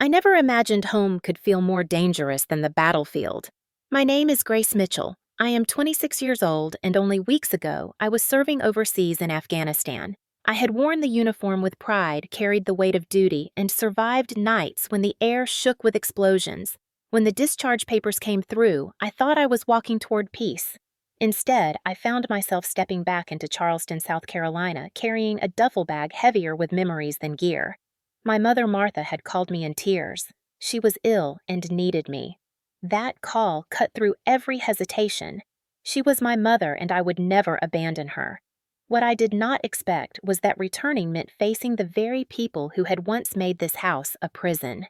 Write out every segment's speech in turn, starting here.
I never imagined home could feel more dangerous than the battlefield. My name is Grace Mitchell. I am 26 years old, and only weeks ago, I was serving overseas in Afghanistan. I had worn the uniform with pride, carried the weight of duty, and survived nights when the air shook with explosions. When the discharge papers came through, I thought I was walking toward peace. Instead, I found myself stepping back into Charleston, South Carolina, carrying a duffel bag heavier with memories than gear. My mother Martha had called me in tears. She was ill and needed me. That call cut through every hesitation. She was my mother, and I would never abandon her. What I did not expect was that returning meant facing the very people who had once made this house a prison.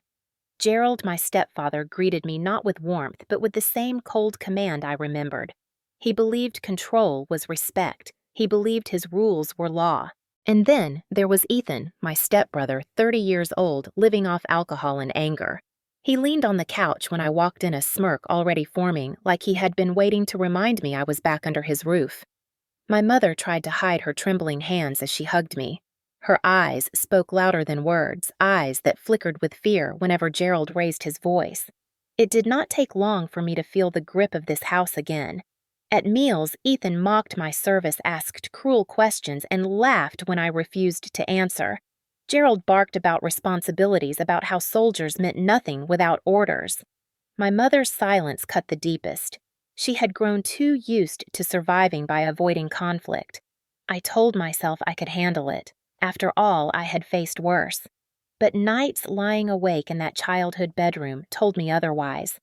Gerald, my stepfather, greeted me not with warmth, but with the same cold command I remembered. He believed control was respect. He believed his rules were law. And then there was Ethan, my stepbrother, 30 years old, living off alcohol and anger. He leaned on the couch when I walked in, a smirk already forming, like he had been waiting to remind me I was back under his roof. My mother tried to hide her trembling hands as she hugged me. Her eyes spoke louder than words, eyes that flickered with fear whenever Gerald raised his voice. It did not take long for me to feel the grip of this house again. At meals, Ethan mocked my service, asked cruel questions, and laughed when I refused to answer. Gerald barked about responsibilities, about how soldiers meant nothing without orders. My mother's silence cut the deepest. She had grown too used to surviving by avoiding conflict. I told myself I could handle it. After all, I had faced worse. But nights lying awake in that childhood bedroom told me otherwise.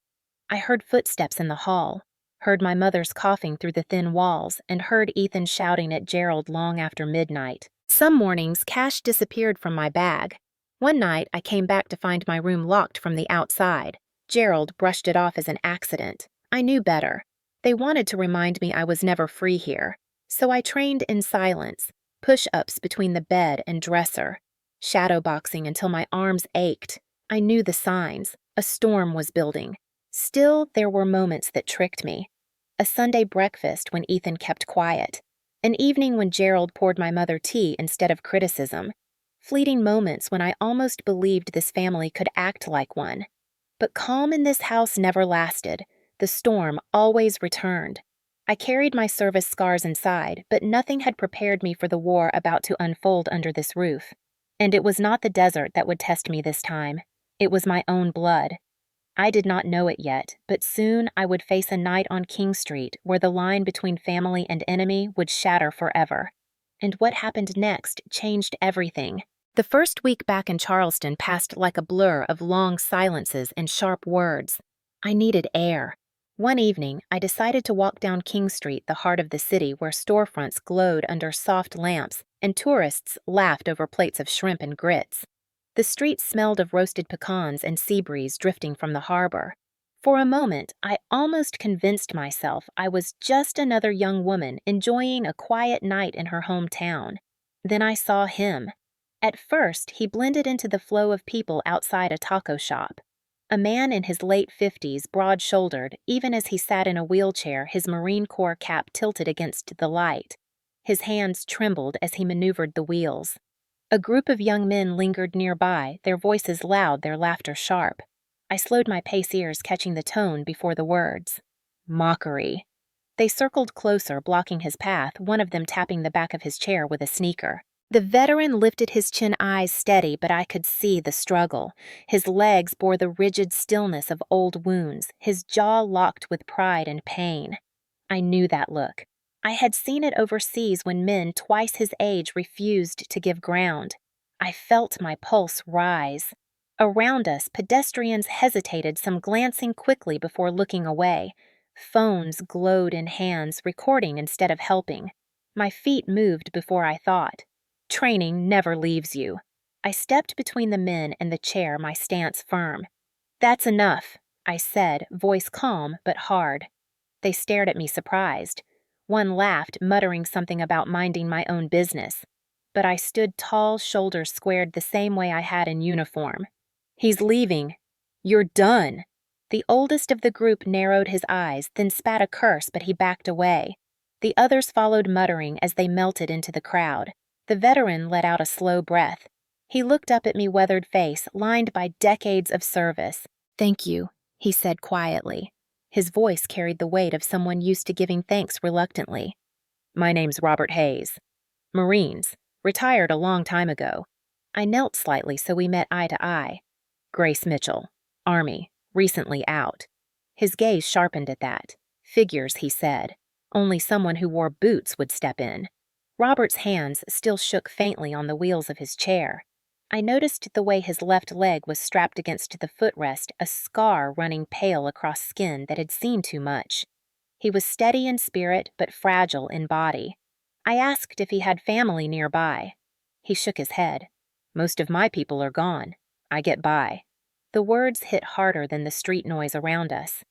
I heard footsteps in the hall, heard my mother's coughing through the thin walls, and heard Ethan shouting at Gerald long after midnight. Some mornings, cash disappeared from my bag. One night, I came back to find my room locked from the outside. Gerald brushed it off as an accident. I knew better. They wanted to remind me I was never free here. So I trained in silence, push-ups between the bed and dresser, shadowboxing until my arms ached. I knew the signs. A storm was building. Still, there were moments that tricked me. A Sunday breakfast when Ethan kept quiet. An evening when Gerald poured my mother tea instead of criticism. Fleeting moments when I almost believed this family could act like one. But calm in this house never lasted. The storm always returned. I carried my service scars inside, but nothing had prepared me for the war about to unfold under this roof. And it was not the desert that would test me this time. It was my own blood. I did not know it yet, but soon I would face a night on King Street where the line between family and enemy would shatter forever. And what happened next changed everything. The first week back in Charleston passed like a blur of long silences and sharp words. I needed air. One evening, I decided to walk down King Street, the heart of the city where storefronts glowed under soft lamps and tourists laughed over plates of shrimp and grits. The street smelled of roasted pecans and sea breeze drifting from the harbor. For a moment, I almost convinced myself I was just another young woman enjoying a quiet night in her hometown. Then I saw him. At first, he blended into the flow of people outside a taco shop. A man in his late 50s, broad-shouldered, even as he sat in a wheelchair, his Marine Corps cap tilted against the light. His hands trembled as he maneuvered the wheels. A group of young men lingered nearby, their voices loud, their laughter sharp. I slowed my pace, ears catching the tone before the words. Mockery. They circled closer, blocking his path, one of them tapping the back of his chair with a sneaker. The veteran lifted his chin, eyes steady, but I could see the struggle. His legs bore the rigid stillness of old wounds, his jaw locked with pride and pain. I knew that look. I had seen it overseas when men twice his age refused to give ground. I felt my pulse rise. Around us, pedestrians hesitated, some glancing quickly before looking away. Phones glowed in hands, recording instead of helping. My feet moved before I thought. Training never leaves you. I stepped between the men and the chair, my stance firm. That's enough, I said, voice calm but hard. They stared at me surprised. One laughed, muttering something about minding my own business. But I stood tall, shoulders squared the same way I had in uniform. He's leaving. You're done. The oldest of the group narrowed his eyes, then spat a curse, but he backed away. The others followed, muttering as they melted into the crowd. The veteran let out a slow breath. He looked up at me, weathered face, lined by decades of service. "Thank you," he said quietly. His voice carried the weight of someone used to giving thanks reluctantly. "My name's Robert Hayes. Marines. Retired a long time ago." I knelt slightly so we met eye to eye. "Grace Mitchell. Army. Recently out." His gaze sharpened at that. "Figures," he said. Only someone who wore boots would step in. Robert's hands still shook faintly on the wheels of his chair. I noticed the way his left leg was strapped against the footrest, a scar running pale across skin that had seen too much. He was steady in spirit but fragile in body. I asked if he had family nearby. He shook his head. "Most of my people are gone. I get by." The words hit harder than the street noise around us.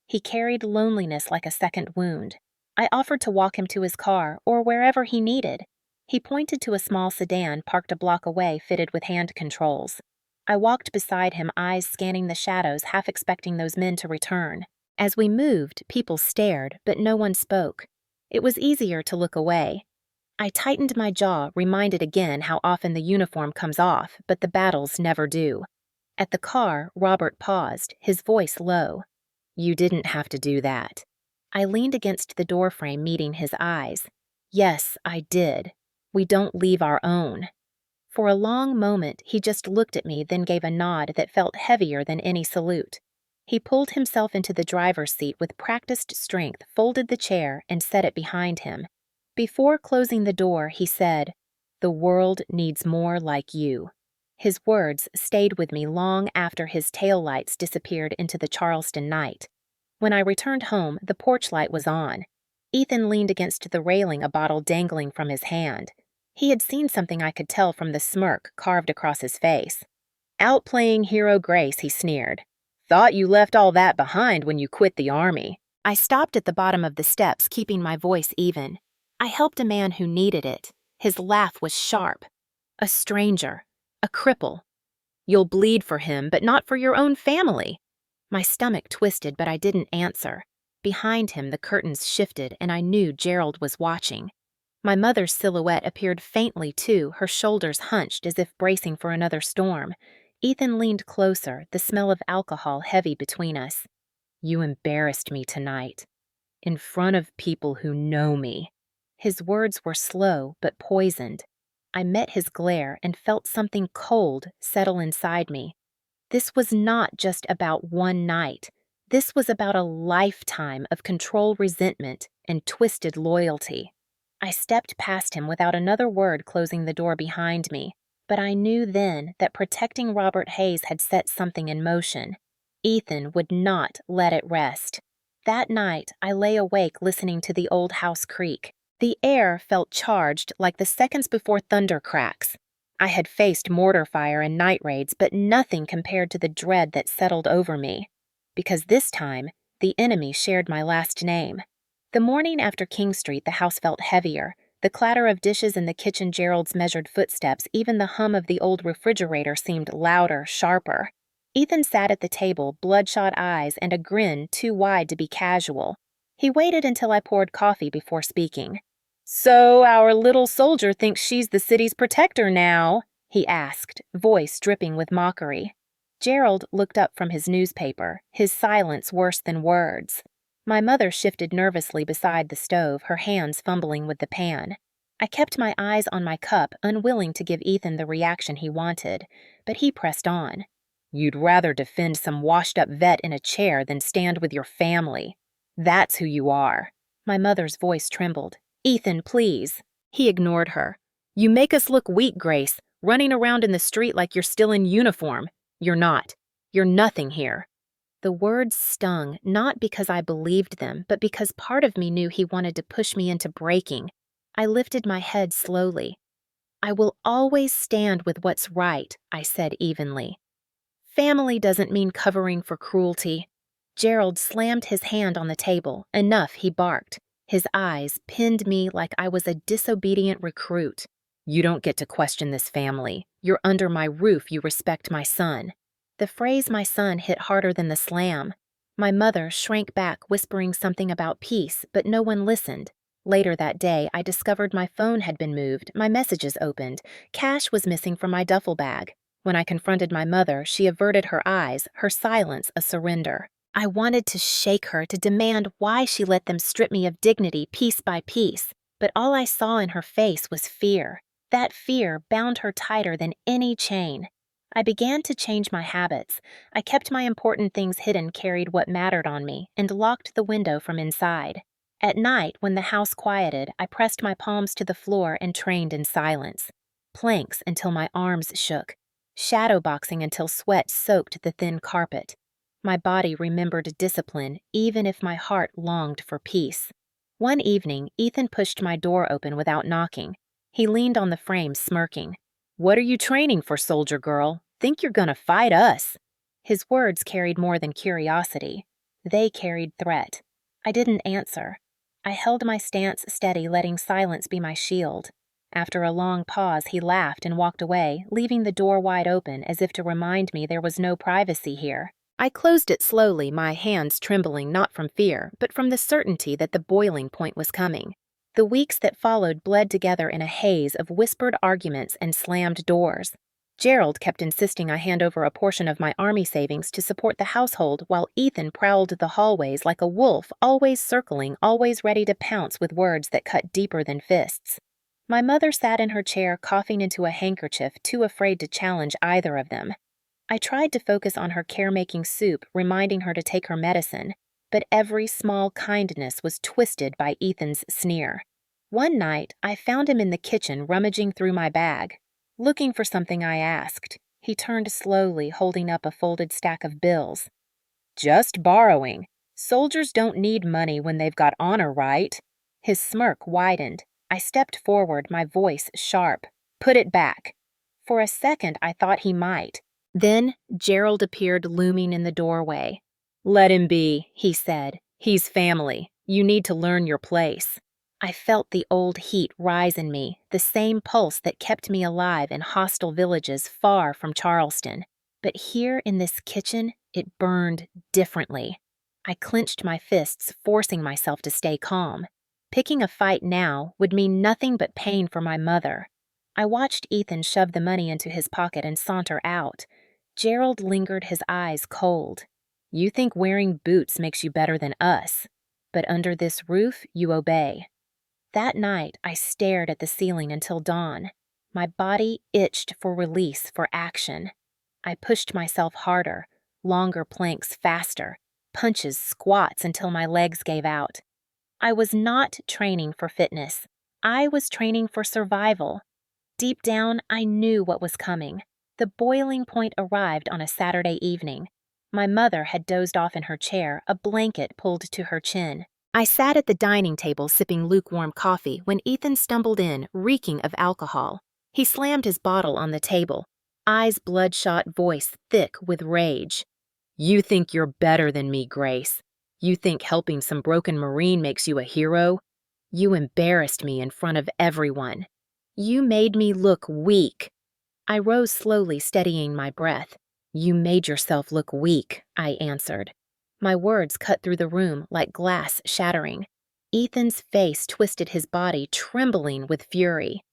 He carried loneliness like a second wound. I offered to walk him to his car or wherever he needed. He pointed to a small sedan parked a block away, fitted with hand controls. I walked beside him, eyes scanning the shadows, half expecting those men to return. As we moved, people stared, but no one spoke. It was easier to look away. I tightened my jaw, reminded again how often the uniform comes off, but the battles never do. At the car, Robert paused, his voice low. "You didn't have to do that." I leaned against the doorframe, meeting his eyes. "Yes, I did. We don't leave our own." For a long moment, he just looked at me, then gave a nod that felt heavier than any salute. He pulled himself into the driver's seat with practiced strength, folded the chair, and set it behind him. Before closing the door, he said, "The world needs more like you." His words stayed with me long after his taillights disappeared into the Charleston night. When I returned home, the porch light was on. Ethan leaned against the railing, a bottle dangling from his hand. He had seen something I could tell from the smirk carved across his face. "Out playing hero Grace," he sneered. "Thought you left all that behind when you quit the Army." I stopped at the bottom of the steps, keeping my voice even. I helped a man who needed it. His laugh was sharp. "A stranger. A cripple. You'll bleed for him, but not for your own family." My stomach twisted, but I didn't answer. Behind him, the curtains shifted, and I knew Gerald was watching. My mother's silhouette appeared faintly, too, her shoulders hunched as if bracing for another storm. Ethan leaned closer, the smell of alcohol heavy between us. "You embarrassed me tonight. In front of people who know me." His words were slow but poisoned. I met his glare and felt something cold settle inside me. This was not just about one night. This was about a lifetime of controlled resentment and twisted loyalty. I stepped past him without another word, closing the door behind me. But I knew then that protecting Robert Hayes had set something in motion. Ethan would not let it rest. That night, I lay awake listening to the old house creak. The air felt charged like the seconds before thunder cracks. I had faced mortar fire and night raids, but nothing compared to the dread that settled over me. Because this time, the enemy shared my last name. The morning after King Street, the house felt heavier. The clatter of dishes in the kitchen, Gerald's measured footsteps, even the hum of the old refrigerator seemed louder, sharper. Ethan sat at the table, bloodshot eyes and a grin too wide to be casual. He waited until I poured coffee before speaking. "So our little soldier thinks she's the city's protector now?" he asked, voice dripping with mockery. Gerald looked up from his newspaper, his silence worse than words. My mother shifted nervously beside the stove, her hands fumbling with the pan. I kept my eyes on my cup, unwilling to give Ethan the reaction he wanted, but he pressed on. "You'd rather defend some washed-up vet in a chair than stand with your family. That's who you are." My mother's voice trembled. "Ethan, please." He ignored her. "You make us look weak, Grace, running around in the street like you're still in uniform. You're not. You're nothing here." The words stung, not because I believed them, but because part of me knew he wanted to push me into breaking. I lifted my head slowly. "I will always stand with what's right," I said evenly. "Family doesn't mean covering for cruelty." Gerald slammed his hand on the table. Enough, he barked. His eyes pinned me like I was a disobedient recruit. "You don't get to question this family. You're under my roof, you respect my son." The phrase "my son" hit harder than the slam. My mother shrank back, whispering something about peace, but no one listened. Later that day, I discovered my phone had been moved, my messages opened. Cash was missing from my duffel bag. When I confronted my mother, she averted her eyes, her silence a surrender. I wanted to shake her, to demand why she let them strip me of dignity piece by piece, but all I saw in her face was fear. That fear bound her tighter than any chain. I began to change my habits. I kept my important things hidden, carried what mattered on me, and locked the window from inside. At night, when the house quieted, I pressed my palms to the floor and trained in silence. Planks until my arms shook. Shadowboxing until sweat soaked the thin carpet. My body remembered discipline, even if my heart longed for peace. One evening, Ethan pushed my door open without knocking. He leaned on the frame, smirking. "What are you training for, soldier girl? Think you're gonna fight us?" His words carried more than curiosity. They carried threat. I didn't answer. I held my stance steady, letting silence be my shield. After a long pause, he laughed and walked away, leaving the door wide open as if to remind me there was no privacy here. I closed it slowly, my hands trembling not from fear, but from the certainty that the boiling point was coming. The weeks that followed bled together in a haze of whispered arguments and slammed doors. Gerald kept insisting I hand over a portion of my army savings to support the household, while Ethan prowled the hallways like a wolf, always circling, always ready to pounce with words that cut deeper than fists. My mother sat in her chair, coughing into a handkerchief, too afraid to challenge either of them. I tried to focus on her caremaking soup, reminding her to take her medicine, but every small kindness was twisted by Ethan's sneer. One night, I found him in the kitchen rummaging through my bag. Looking for something, I asked. He turned slowly, holding up a folded stack of bills. "Just borrowing. Soldiers don't need money when they've got honor, right?" His smirk widened. I stepped forward, my voice sharp. "Put it back." For a second, I thought he might. Then Gerald appeared looming in the doorway. "Let him be," he said. "He's family. You need to learn your place." I felt the old heat rise in me, the same pulse that kept me alive in hostile villages far from Charleston. But here in this kitchen, it burned differently. I clenched my fists, forcing myself to stay calm. Picking a fight now would mean nothing but pain for my mother. I watched Ethan shove the money into his pocket and saunter out. Gerald lingered, his eyes cold. "You think wearing boots makes you better than us, but under this roof, you obey." That night, I stared at the ceiling until dawn. My body itched for release, for action. I pushed myself harder, longer planks faster, punches, squats until my legs gave out. I was not training for fitness. I was training for survival. Deep down, I knew what was coming. The boiling point arrived on a Saturday evening. My mother had dozed off in her chair, a blanket pulled to her chin. I sat at the dining table sipping lukewarm coffee when Ethan stumbled in, reeking of alcohol. He slammed his bottle on the table, eyes bloodshot, voice thick with rage. "You think you're better than me, Grace. You think helping some broken Marine makes you a hero? You embarrassed me in front of everyone. You made me look weak." I rose slowly, steadying my breath. "You made yourself look weak," I answered. My words cut through the room like glass shattering. Ethan's face twisted, his body trembling with fury.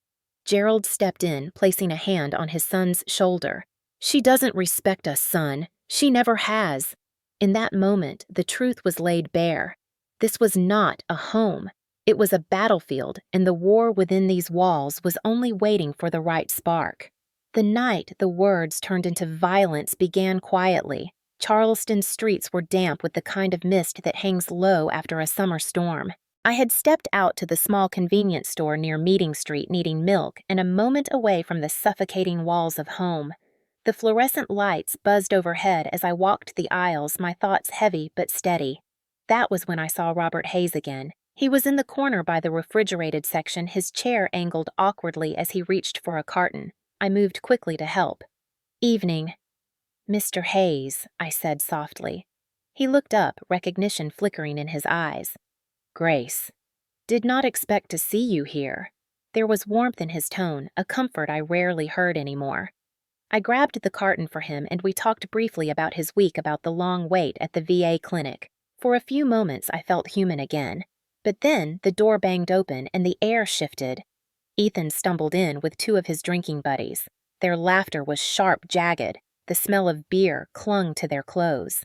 Gerald stepped in, placing a hand on his son's shoulder. "She doesn't respect us, son. She never has." In that moment, the truth was laid bare. This was not a home. It was a battlefield, and the war within these walls was only waiting for the right spark. The night the words turned into violence began quietly. Charleston's streets were damp with the kind of mist that hangs low after a summer storm. I had stepped out to the small convenience store near Meeting Street needing milk and a moment away from the suffocating walls of home. The fluorescent lights buzzed overhead as I walked the aisles, my thoughts heavy but steady. That was when I saw Robert Hayes again. He was in the corner by the refrigerated section, his chair angled awkwardly as he reached for a carton. I moved quickly to help. "Evening." "Mr. Hayes," I said softly. He looked up, recognition flickering in his eyes. "Grace. Did not expect to see you here." There was warmth in his tone, a comfort I rarely heard anymore. I grabbed the carton for him and we talked briefly about his week, about the long wait at the VA clinic. For a few moments I felt human again. But then the door banged open and the air shifted. Ethan stumbled in with two of his drinking buddies. Their laughter was sharp, jagged. The smell of beer clung to their clothes.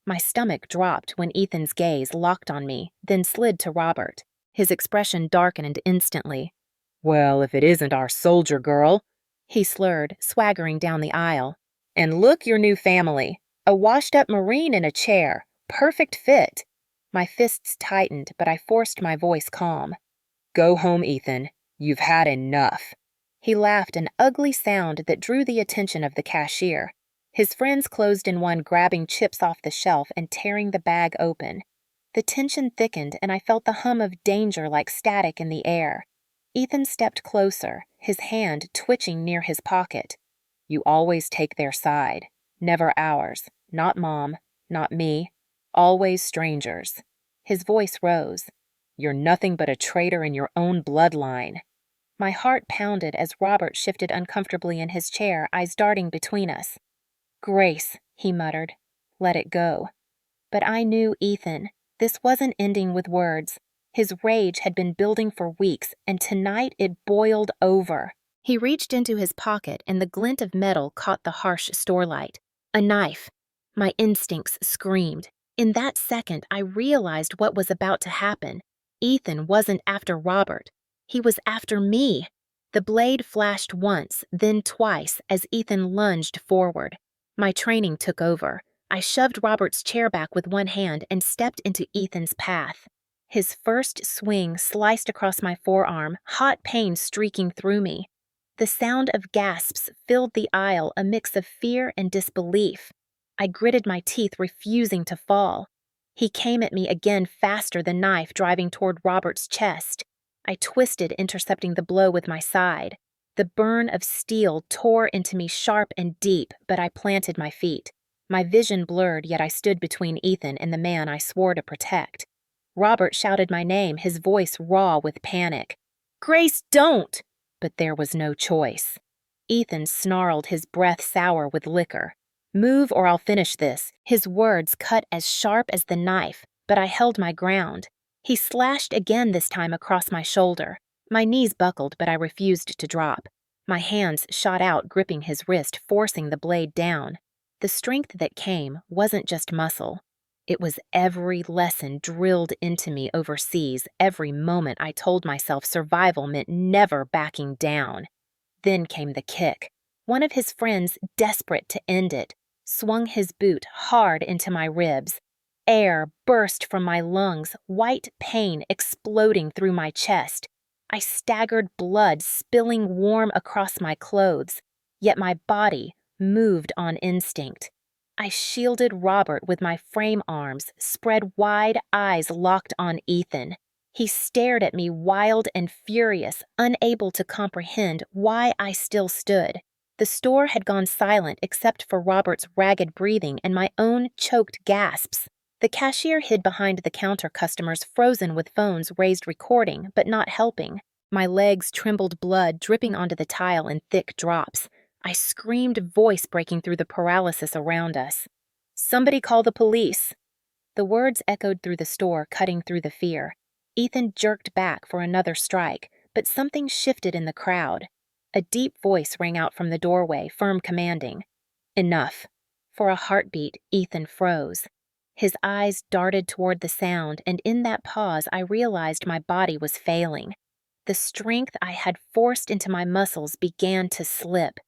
My stomach dropped when Ethan's gaze locked on me, then slid to Robert. His expression darkened instantly. "Well, if it isn't our soldier girl," he slurred, swaggering down the aisle. "And look, your new family. A washed-up Marine in a chair. Perfect fit." My fists tightened, but I forced my voice calm. "Go home, Ethan. You've had enough." He laughed, an ugly sound that drew the attention of the cashier. His friends closed in one, grabbing chips off the shelf and tearing the bag open. The tension thickened, and I felt the hum of danger like static in the air. Ethan stepped closer, his hand twitching near his pocket. "You always take their side. Never ours. Not Mom. Not me. Always strangers." His voice rose. "You're nothing but a traitor in your own bloodline." My heart pounded as Robert shifted uncomfortably in his chair, eyes darting between us. "Grace," he muttered. "Let it go." But I knew Ethan. This wasn't ending with words. His rage had been building for weeks, and tonight it boiled over. He reached into his pocket, and the glint of metal caught the harsh store light. A knife. My instincts screamed. In that second, I realized what was about to happen. Ethan wasn't after Robert. He was after me. The blade flashed once, then twice, as Ethan lunged forward. My training took over. I shoved Robert's chair back with one hand and stepped into Ethan's path. His first swing sliced across my forearm, hot pain streaking through me. The sound of gasps filled the aisle, a mix of fear and disbelief. I gritted my teeth, refusing to fall. He came at me again, faster, the knife driving toward Robert's chest. I twisted, intercepting the blow with my side. The burn of steel tore into me sharp and deep, but I planted my feet. My vision blurred, yet I stood between Ethan and the man I swore to protect. Robert shouted my name, his voice raw with panic. "Grace, don't!" But there was no choice. Ethan snarled, his breath sour with liquor. "Move or I'll finish this." His words cut as sharp as the knife, but I held my ground. He slashed again, this time across my shoulder. My knees buckled, but I refused to drop. My hands shot out, gripping his wrist, forcing the blade down. The strength that came wasn't just muscle. It was every lesson drilled into me overseas, every moment I told myself survival meant never backing down. Then came the kick. One of his friends, desperate to end it, swung his boot hard into my ribs. Air burst from my lungs, white pain exploding through my chest. I staggered, blood spilling warm across my clothes, yet my body moved on instinct. I shielded Robert with my frame arms, spread wide, eyes locked on Ethan. He stared at me, wild and furious, unable to comprehend why I still stood. The store had gone silent except for Robert's ragged breathing and my own choked gasps. The cashier hid behind the counter, customers frozen with phones raised recording, but not helping. My legs trembled, blood dripping onto the tile in thick drops. I screamed, voice breaking through the paralysis around us. "Somebody call the police." The words echoed through the store, cutting through the fear. Ethan jerked back for another strike, but something shifted in the crowd. A deep voice rang out from the doorway, firm, commanding. "Enough." For a heartbeat, Ethan froze. His eyes darted toward the sound, and in that pause I realized my body was failing. The strength I had forced into my muscles began to slip.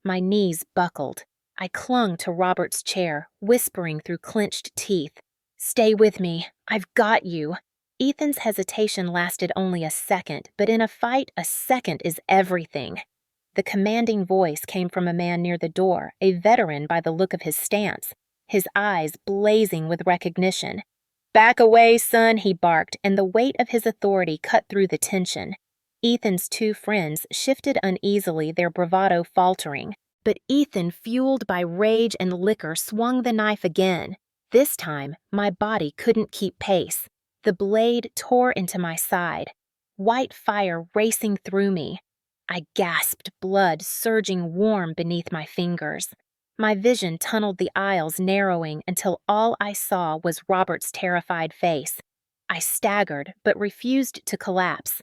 My knees buckled. I clung to Robert's chair, whispering through clenched teeth. "Stay with me. I've got you." Ethan's hesitation lasted only a second, but in a fight, a second is everything. The commanding voice came from a man near the door, a veteran by the look of his stance, his eyes blazing with recognition. "Back away, son," he barked, and the weight of his authority cut through the tension. Ethan's two friends shifted uneasily, their bravado faltering. But Ethan, fueled by rage and liquor, swung the knife again. This time, my body couldn't keep pace. The blade tore into my side, white fire racing through me. I gasped, blood surging warm beneath my fingers. My vision tunneled the aisles, narrowing until all I saw was Robert's terrified face. I staggered, but refused to collapse.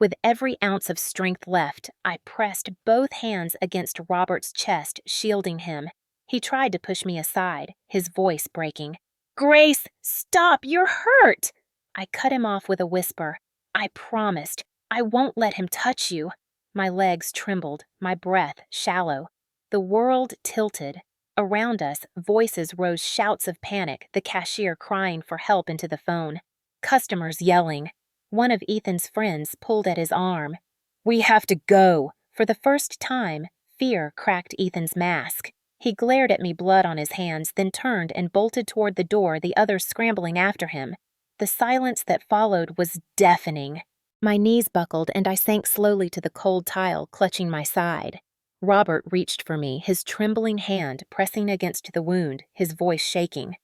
With every ounce of strength left, I pressed both hands against Robert's chest, shielding him. He tried to push me aside, his voice breaking. "Grace, stop! You're hurt!" I cut him off with a whisper. "I promised. I won't let him touch you." My legs trembled, my breath shallow. The world tilted. Around us, voices rose, shouts of panic, the cashier crying for help into the phone. Customers yelling. One of Ethan's friends pulled at his arm. "We have to go." For the first time, fear cracked Ethan's mask. He glared at me, blood on his hands, then turned and bolted toward the door, the others scrambling after him. The silence that followed was deafening. My knees buckled and I sank slowly to the cold tile, clutching my side. Robert reached for me, his trembling hand pressing against the wound, his voice shaking.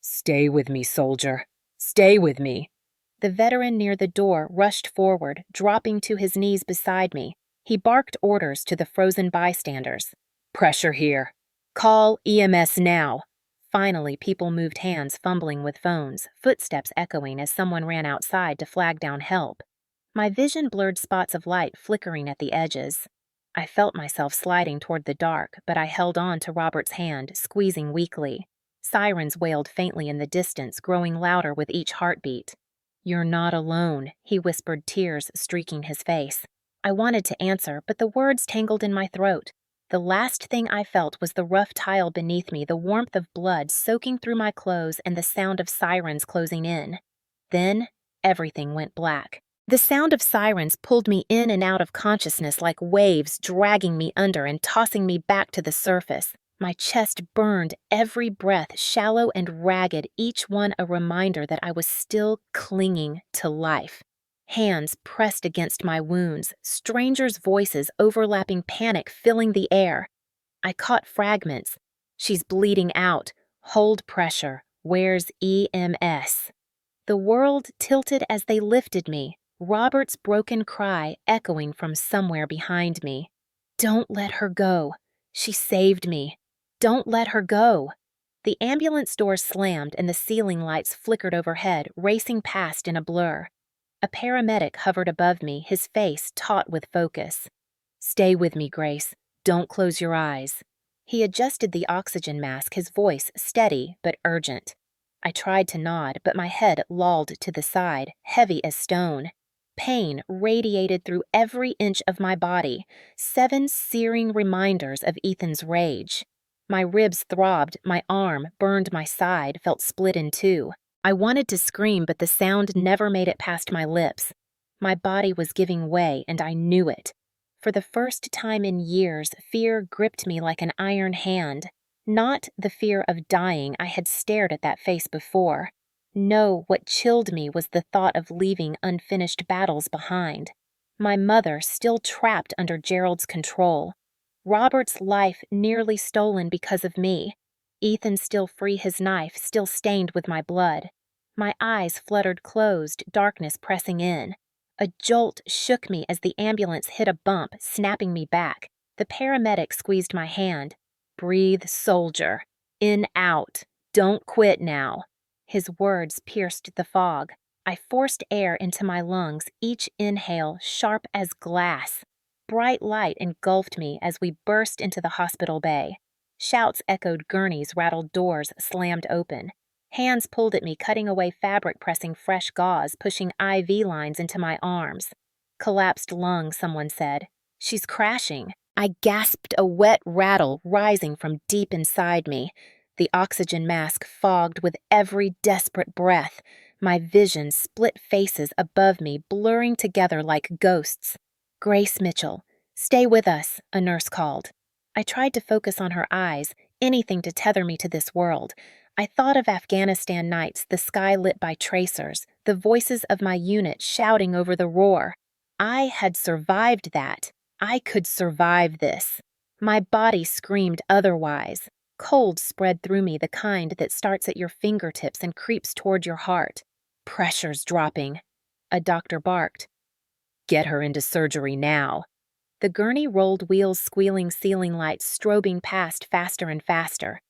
"Stay with me, soldier. Stay with me." The veteran near the door rushed forward, dropping to his knees beside me. He barked orders to the frozen bystanders. "Pressure here. Call EMS now." Finally, people moved hands, fumbling with phones, footsteps echoing as someone ran outside to flag down help. My vision blurred, spots of light flickering at the edges. I felt myself sliding toward the dark, but I held on to Robert's hand, squeezing weakly. Sirens wailed faintly in the distance, growing louder with each heartbeat. "You're not alone," he whispered, tears streaking his face. I wanted to answer, but the words tangled in my throat. The last thing I felt was the rough tile beneath me, the warmth of blood soaking through my clothes, and the sound of sirens closing in. Then, everything went black. The sound of sirens pulled me in and out of consciousness like waves, dragging me under and tossing me back to the surface. My chest burned, every breath shallow and ragged, each one a reminder that I was still clinging to life. Hands pressed against my wounds, strangers' voices, overlapping panic filling the air. I caught fragments. "She's bleeding out. Hold pressure. Where's EMS?" The world tilted as they lifted me, Robert's broken cry echoing from somewhere behind me. "Don't let her go. She saved me. Don't let her go." The ambulance door slammed and the ceiling lights flickered overhead, racing past in a blur. A paramedic hovered above me, his face taut with focus. "Stay with me, Grace. Don't close your eyes." He adjusted the oxygen mask, his voice steady but urgent. I tried to nod, but my head lolled to the side, heavy as stone. Pain radiated through every inch of my body, 7 searing reminders of Ethan's rage. My ribs throbbed, my arm burned my side, felt split in two. I wanted to scream, but the sound never made it past my lips. My body was giving way, and I knew it. For the first time in years, fear gripped me like an iron hand. Not the fear of dying. I had stared at that face before. No, what chilled me was the thought of leaving unfinished battles behind. My mother still trapped under Gerald's control. Robert's life nearly stolen because of me. Ethan still free, his knife still stained with my blood. My eyes fluttered closed, darkness pressing in. A jolt shook me as the ambulance hit a bump, snapping me back. The paramedic squeezed my hand. "Breathe, soldier. In, out. Don't quit now." His words pierced the fog. I forced air into my lungs, each inhale sharp as glass. Bright light engulfed me as we burst into the hospital bay. Shouts echoed, gurneys rattled, doors slammed open. Hands pulled at me, cutting away fabric, pressing fresh gauze, pushing IV lines into my arms. "Collapsed lung," someone said. "She's crashing." I gasped, a wet rattle rising from deep inside me. The oxygen mask fogged with every desperate breath. My vision split faces above me, blurring together like ghosts. "Grace Mitchell, stay with us," a nurse called. I tried to focus on her eyes, anything to tether me to this world. I thought of Afghanistan nights, the sky lit by tracers, the voices of my unit shouting over the roar. I had survived that. I could survive this. My body screamed otherwise. Cold spread through me, the kind that starts at your fingertips and creeps toward your heart. Pressure's dropping. A doctor barked. "Get her into surgery now." The gurney rolled wheels, squealing ceiling lights strobing past faster and faster.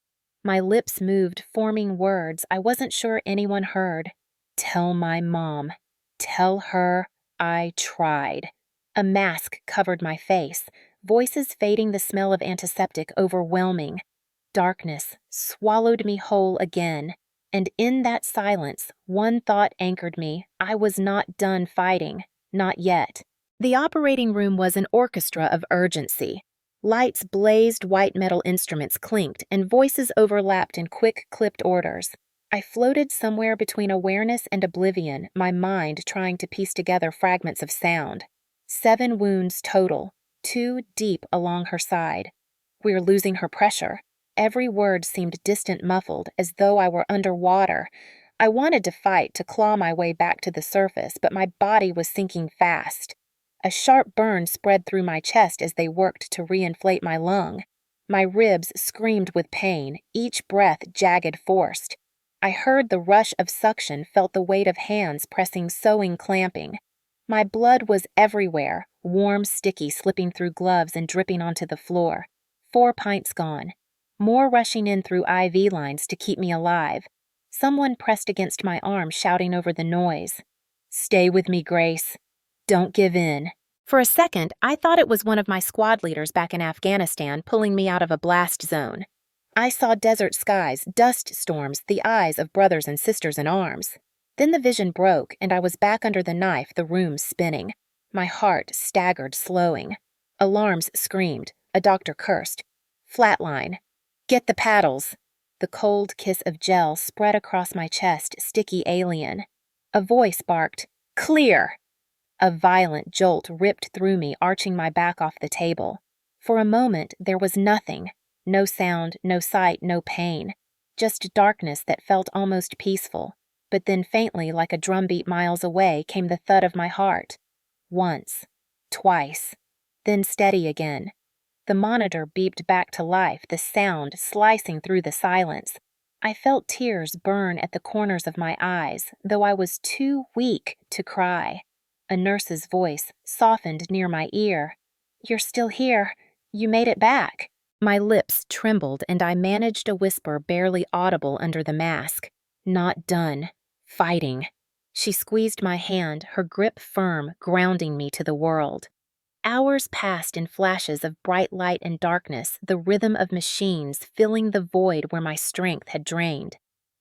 My lips moved, forming words I wasn't sure anyone heard. Tell my mom. Tell her I tried. A mask covered my face, voices fading, the smell of antiseptic overwhelming. Darkness swallowed me whole again, and in that silence, one thought anchored me. I was not done fighting. Not yet. The operating room was an orchestra of urgency. Lights blazed, white metal instruments clinked, and voices overlapped in quick, clipped orders. I floated somewhere between awareness and oblivion, my mind trying to piece together fragments of sound. 7 wounds total, 2 deep along her side. We're losing her pressure. Every word seemed distant, muffled, as though I were underwater. I wanted to fight, to claw my way back to the surface, but my body was sinking fast. A sharp burn spread through my chest as they worked to reinflate my lung. My ribs screamed with pain, each breath jagged, forced. I heard the rush of suction, felt the weight of hands pressing, sewing, clamping. My blood was everywhere, warm, sticky, slipping through gloves and dripping onto the floor. 4 pints gone. More rushing in through IV lines to keep me alive. Someone pressed against my arm, shouting over the noise. "Stay with me, Grace. Don't give in." For a second, I thought it was one of my squad leaders back in Afghanistan pulling me out of a blast zone. I saw desert skies, dust storms, the eyes of brothers and sisters in arms. Then the vision broke, and I was back under the knife, the room spinning. My heart staggered, slowing. Alarms screamed. A doctor cursed. "Flatline. Get the paddles." The cold kiss of gel spread across my chest, sticky, alien. A voice barked, "Clear!" A violent jolt ripped through me, arching my back off the table. For a moment, there was nothing. No sound, no sight, no pain. Just darkness that felt almost peaceful. But then faintly, like a drumbeat miles away, came the thud of my heart. Once. Twice. Then steady again. The monitor beeped back to life, the sound slicing through the silence. I felt tears burn at the corners of my eyes, though I was too weak to cry. A nurse's voice softened near my ear. "You're still here. You made it back." My lips trembled, and I managed a whisper barely audible under the mask. "Not done. Fighting." She squeezed my hand, her grip firm, grounding me to the world. Hours passed in flashes of bright light and darkness, the rhythm of machines filling the void where my strength had drained.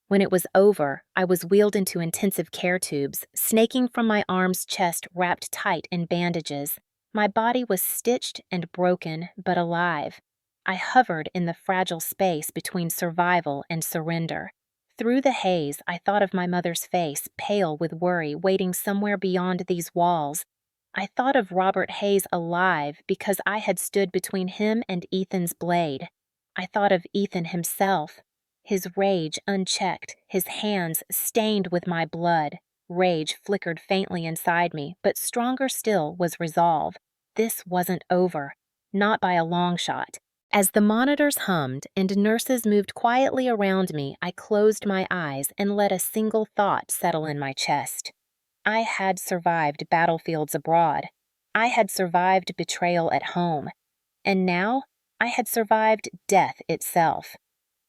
When it was over, I was wheeled into intensive care tubes, snaking from my arm's chest wrapped tight in bandages. My body was stitched and broken, but alive. I hovered in the fragile space between survival and surrender. Through the haze, I thought of my mother's face, pale with worry, waiting somewhere beyond these walls. I thought of Robert Hayes alive because I had stood between him and Ethan's blade. I thought of Ethan himself, his rage unchecked, his hands stained with my blood. Rage flickered faintly inside me, but stronger still was resolve. This wasn't over, not by a long shot. As the monitors hummed and nurses moved quietly around me, I closed my eyes and let a single thought settle in my chest. I had survived battlefields abroad. I had survived betrayal at home. And now I had survived death itself.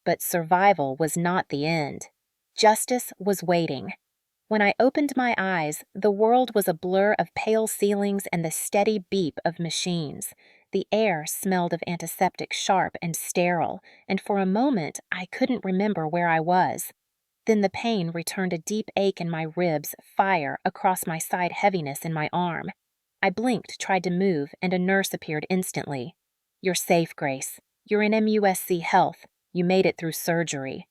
But survival was not the end. Justice was waiting. When I opened my eyes, the world was a blur of pale ceilings and the steady beep of machines. The air smelled of antiseptic, sharp and sterile, and for a moment I couldn't remember where I was. Then the pain returned, a deep ache in my ribs, fire across my side, heaviness in my arm. I blinked, tried to move, and a nurse appeared instantly. "You're safe, Grace. You're in MUSC Health. You made it through surgery."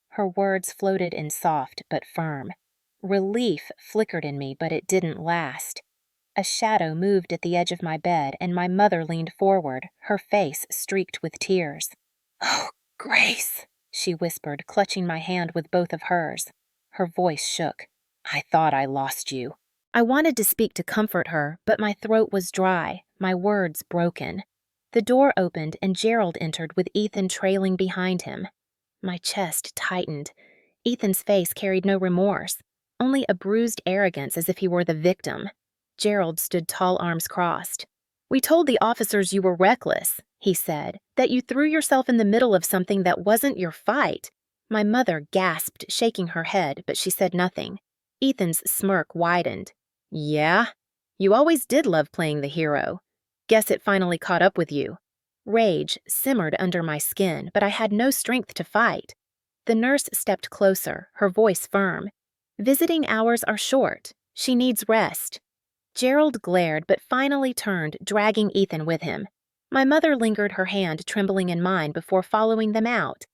Her words floated in soft but firm. Relief flickered in me, but it didn't last. A shadow moved at the edge of my bed, and my mother leaned forward, her face streaked with tears. "Oh, Grace," she whispered, clutching my hand with both of hers. Her voice shook. "I thought I lost you." I wanted to speak to comfort her, but my throat was dry, my words broken. The door opened and Gerald entered with Ethan trailing behind him. My chest tightened. Ethan's face carried no remorse, only a bruised arrogance as if he were the victim. Gerald stood tall, arms crossed. "We told the officers you were reckless," he said, "that you threw yourself in the middle of something that wasn't your fight." My mother gasped, shaking her head, but she said nothing. Ethan's smirk widened. Yeah? You always did love playing the hero. Guess it finally caught up with you. Rage simmered under my skin, but I had no strength to fight. The nurse stepped closer, her voice firm. Visiting hours are short. She needs rest. Gerald glared but finally turned, dragging Ethan with him. My mother lingered, her hand trembling in mine before following them out.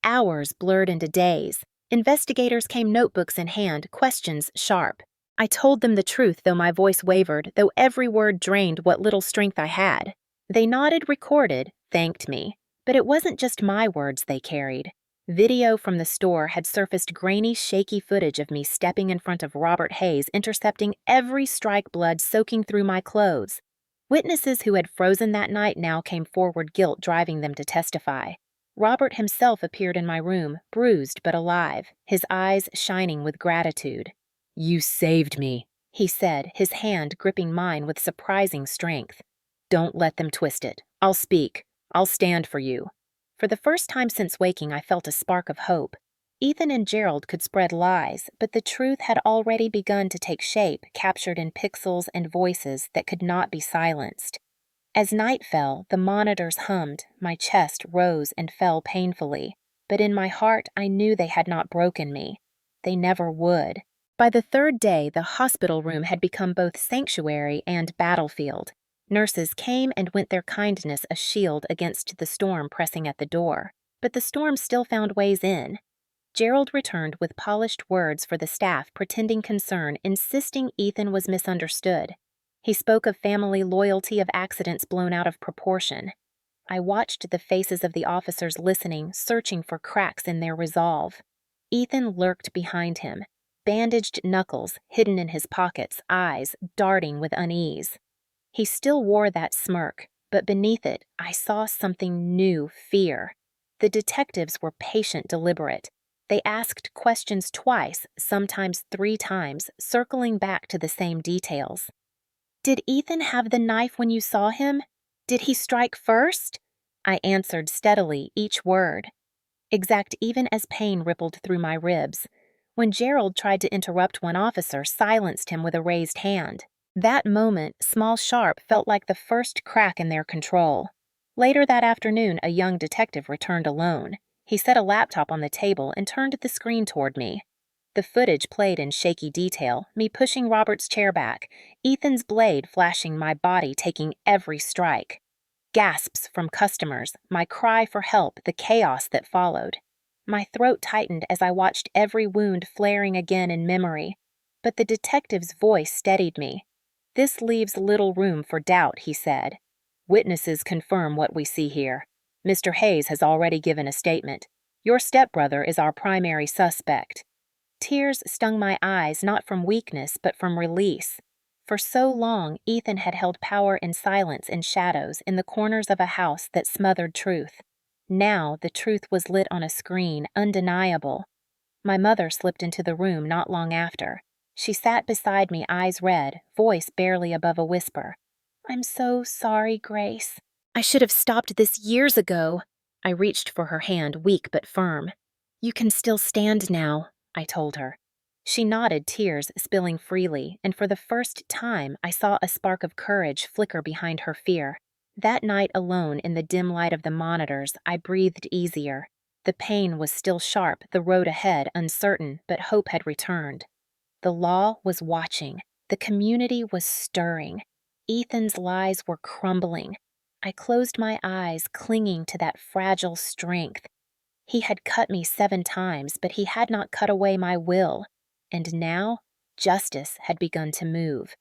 Hours blurred into days. Investigators came, notebooks in hand, questions sharp. I told them the truth, though my voice wavered, though every word drained what little strength I had. They nodded, recorded, thanked me. But it wasn't just my words they carried. Video from the store had surfaced, grainy, shaky footage of me stepping in front of Robert Hayes, intercepting every strike, blood soaking through my clothes. Witnesses who had frozen that night now came forward, guilt driving them to testify. Robert himself appeared in my room, bruised but alive, his eyes shining with gratitude. "You saved me," he said, his hand gripping mine with surprising strength. "Don't let them twist it. I'll speak. I'll stand for you." For the first time since waking, I felt a spark of hope. Ethan and Gerald could spread lies, but the truth had already begun to take shape, captured in pixels and voices that could not be silenced. As night fell, the monitors hummed, my chest rose and fell painfully, but in my heart I knew they had not broken me. They never would. By the third day, the hospital room had become both sanctuary and battlefield. Nurses came and went, their kindness a shield against the storm pressing at the door. But the storm still found ways in. Gerald returned with polished words for the staff, pretending concern, insisting Ethan was misunderstood. He spoke of family loyalty, of accidents blown out of proportion. I watched the faces of the officers listening, searching for cracks in their resolve. Ethan lurked behind him, bandaged knuckles hidden in his pockets, eyes darting with unease. He still wore that smirk, but beneath it I saw something new, fear. The detectives were patient, deliberate. They asked questions twice, sometimes 3 times, circling back to the same details. "Did Ethan have the knife when you saw him? Did he strike first?" I answered steadily, each word. Exact, even as pain rippled through my ribs. When Gerald tried to interrupt, one officer silenced him with a raised hand. That moment, small sharp, felt like the first crack in their control. Later that afternoon, a young detective returned alone. He set a laptop on the table and turned the screen toward me. The footage played in shaky detail, me pushing Robert's chair back, Ethan's blade flashing, my body taking every strike. Gasps from customers, my cry for help, the chaos that followed. My throat tightened as I watched every wound flaring again in memory. But the detective's voice steadied me. "This leaves little room for doubt," he said. "Witnesses confirm what we see here. Mr. Hayes has already given a statement. Your stepbrother is our primary suspect." Tears stung my eyes, not from weakness, but from release. For so long, Ethan had held power in silence, in shadows, in the corners of a house that smothered truth. Now the truth was lit on a screen, undeniable. My mother slipped into the room not long after. She sat beside me, eyes red, voice barely above a whisper. "I'm so sorry, Grace. I should have stopped this years ago." I reached for her hand, weak but firm. "You can still stand now," I told her. She nodded, tears spilling freely, and for the first time I saw a spark of courage flicker behind her fear. That night alone in the dim light of the monitors, I breathed easier. The pain was still sharp, the road ahead uncertain, but hope had returned. The law was watching. The community was stirring. Ethan's lies were crumbling. I closed my eyes, clinging to that fragile strength. He had cut me 7 times, but he had not cut away my will. And now, justice had begun to move.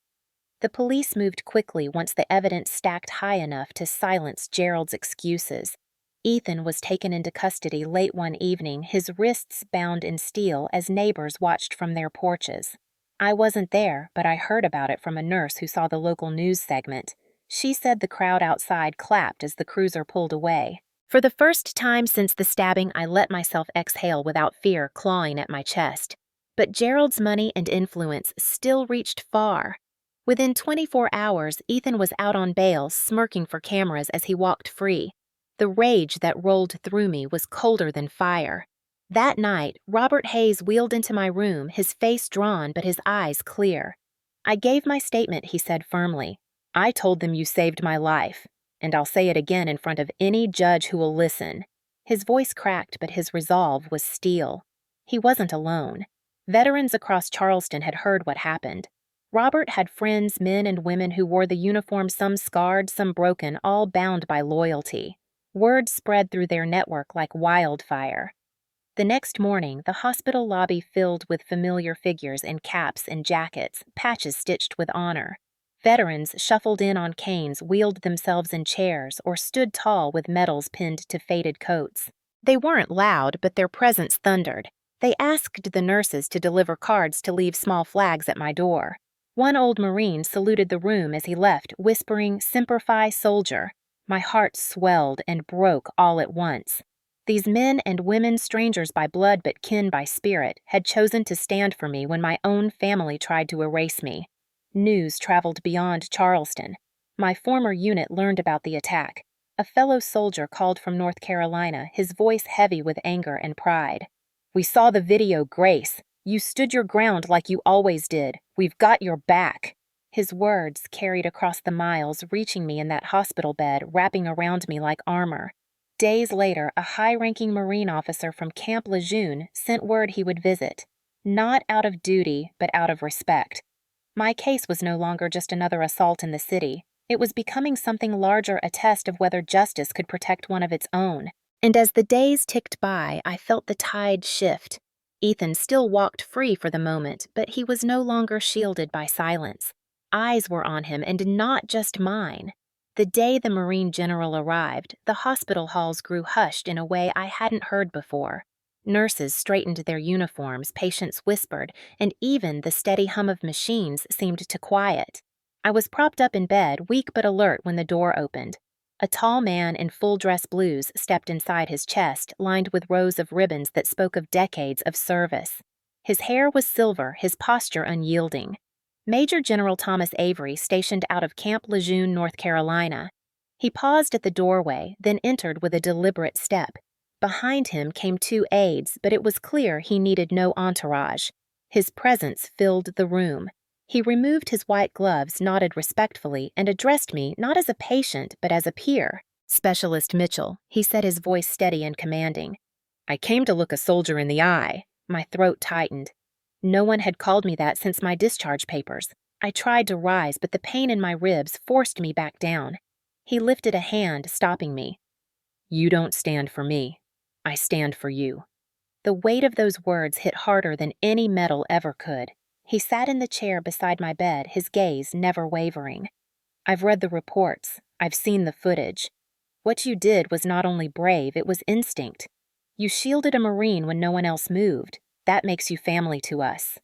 The police moved quickly once the evidence stacked high enough to silence Gerald's excuses. Ethan was taken into custody late one evening, his wrists bound in steel as neighbors watched from their porches. I wasn't there, but I heard about it from a nurse who saw the local news segment. She said the crowd outside clapped as the cruiser pulled away. For the first time since the stabbing, I let myself exhale without fear clawing at my chest. But Gerald's money and influence still reached far. Within 24 hours, Ethan was out on bail, smirking for cameras as he walked free. The rage that rolled through me was colder than fire. That night, Robert Hayes wheeled into my room, his face drawn but his eyes clear. "I gave my statement," he said firmly. "I told them you saved my life, and I'll say it again in front of any judge who will listen." His voice cracked, but his resolve was steel. He wasn't alone. Veterans across Charleston had heard what happened. Robert had friends, men and women who wore the uniform, some scarred, some broken, all bound by loyalty. Word spread through their network like wildfire. The next morning, the hospital lobby filled with familiar figures in caps and jackets, patches stitched with honor. Veterans shuffled in on canes, wheeled themselves in chairs, or stood tall with medals pinned to faded coats. They weren't loud, but their presence thundered. They asked the nurses to deliver cards to leave small flags at my door. One old Marine saluted the room as he left, whispering, "Semper Fi, soldier." My heart swelled and broke all at once. These men and women, strangers by blood but kin by spirit, had chosen to stand for me when my own family tried to erase me. News traveled beyond Charleston. My former unit learned about the attack. A fellow soldier called from North Carolina, his voice heavy with anger and pride. "We saw the video, Grace. You stood your ground like you always did. We've got your back." His words carried across the miles, reaching me in that hospital bed, wrapping around me like armor. Days later, a high-ranking Marine officer from Camp Lejeune sent word he would visit. Not out of duty, but out of respect. My case was no longer just another assault in the city. It was becoming something larger, a test of whether justice could protect one of its own. And as the days ticked by, I felt the tide shift. Ethan still walked free for the moment, but he was no longer shielded by silence. Eyes were on him, and not just mine. The day the Marine General arrived, the hospital halls grew hushed in a way I hadn't heard before. Nurses straightened their uniforms, patients whispered, and even the steady hum of machines seemed to quiet. I was propped up in bed, weak but alert, when the door opened. A tall man in full-dress blues stepped inside, his chest lined with rows of ribbons that spoke of decades of service. His hair was silver, his posture unyielding. Major General Thomas Avery, stationed out of Camp Lejeune, North Carolina. He paused at the doorway, then entered with a deliberate step. Behind him came two aides, but it was clear he needed no entourage. His presence filled the room. He removed his white gloves, nodded respectfully, and addressed me not as a patient, but as a peer. "Specialist Mitchell," he said, his voice steady and commanding. "I came to look a soldier in the eye." My throat tightened. No one had called me that since my discharge papers. I tried to rise, but the pain in my ribs forced me back down. He lifted a hand, stopping me. "You don't stand for me. I stand for you." The weight of those words hit harder than any medal ever could. He sat in the chair beside my bed, his gaze never wavering. "I've read the reports. I've seen the footage. What you did was not only brave, it was instinct. You shielded a Marine when no one else moved. That makes you family to us."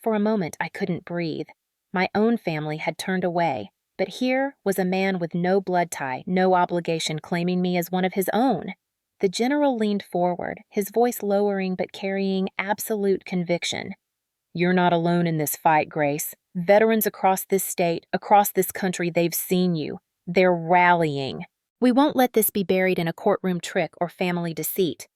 For a moment, I couldn't breathe. My own family had turned away, but here was a man with no blood tie, no obligation, claiming me as one of his own. The general leaned forward, his voice lowering but carrying absolute conviction. "You're not alone in this fight, Grace. Veterans across this state, across this country, they've seen you. They're rallying. We won't let this be buried in a courtroom trick or family deceit.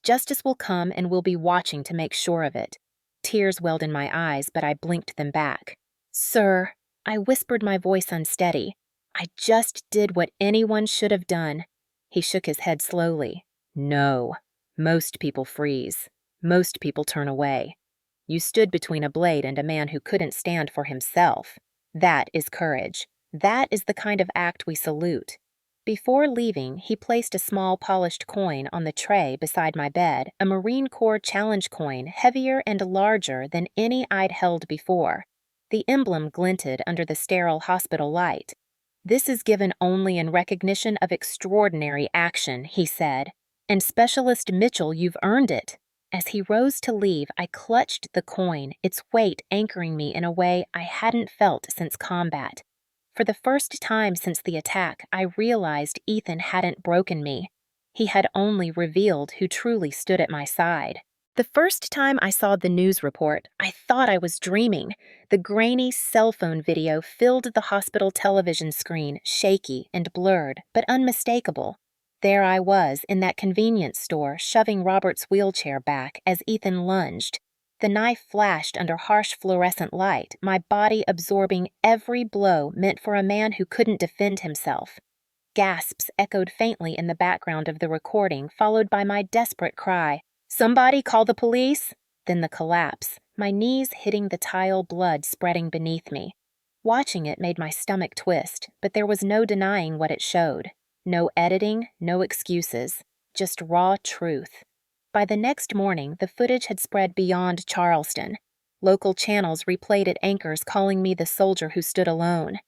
Justice will come, and we'll be watching to make sure of it." Tears welled in my eyes, but I blinked them back. "Sir," I whispered, my voice unsteady, "I just did what anyone should have done." He shook his head slowly. "No. Most people freeze. Most people turn away. You stood between a blade and a man who couldn't stand for himself. That is courage. That is the kind of act we salute." Before leaving, he placed a small polished coin on the tray beside my bed, a Marine Corps Challenge coin, heavier and larger than any I'd held before. The emblem glinted under the sterile hospital light. "This is given only in recognition of extraordinary action," he said. "And Specialist Mitchell, you've earned it." As he rose to leave, I clutched the coin, its weight anchoring me in a way I hadn't felt since combat. For the first time since the attack, I realized Ethan hadn't broken me. He had only revealed who truly stood at my side. The first time I saw the news report, I thought I was dreaming. The grainy cell phone video filled the hospital television screen, shaky and blurred, but unmistakable. There I was in that convenience store, shoving Robert's wheelchair back as Ethan lunged. The knife flashed under harsh fluorescent light, my body absorbing every blow meant for a man who couldn't defend himself. Gasps echoed faintly in the background of the recording, followed by my desperate cry, "Somebody call the police!" Then the collapse, my knees hitting the tile, blood spreading beneath me. Watching it made my stomach twist, but there was no denying what it showed. No editing, no excuses, just raw truth. By the next morning, the footage had spread beyond Charleston. Local channels replayed it, anchors calling me the soldier who stood alone.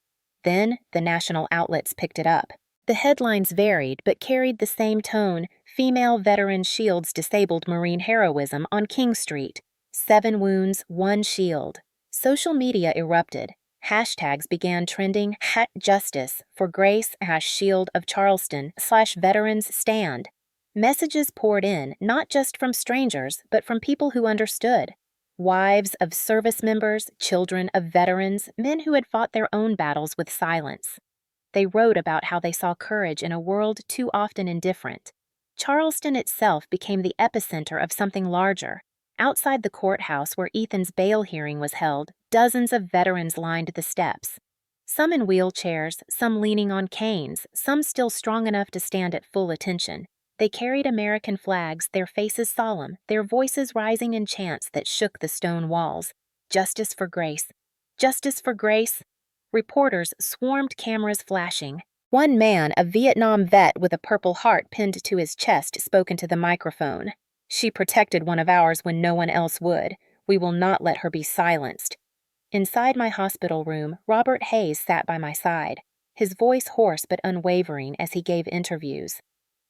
Then, the national outlets picked it up. The headlines varied but carried the same tone: female veteran shields disabled Marine heroism on King Street. 7 wounds, 1 shield. Social media erupted. Hashtags began trending: #justice for Grace #shield of Charleston /veterans stand. Messages poured in, not just from strangers, but from people who understood. Wives of service members, children of veterans, men who had fought their own battles with silence. They wrote about how they saw courage in a world too often indifferent. Charleston itself became the epicenter of something larger. Outside the courthouse where Ethan's bail hearing was held, dozens of veterans lined the steps. Some in wheelchairs, some leaning on canes, some still strong enough to stand at full attention. They carried American flags, their faces solemn, their voices rising in chants that shook the stone walls. Justice for Grace. Justice for Grace. Reporters swarmed, cameras flashing. One man, a Vietnam vet with a Purple Heart pinned to his chest, spoke into the microphone. "She protected one of ours when no one else would. We will not let her be silenced." Inside my hospital room, Robert Hayes sat by my side, his voice hoarse but unwavering as he gave interviews.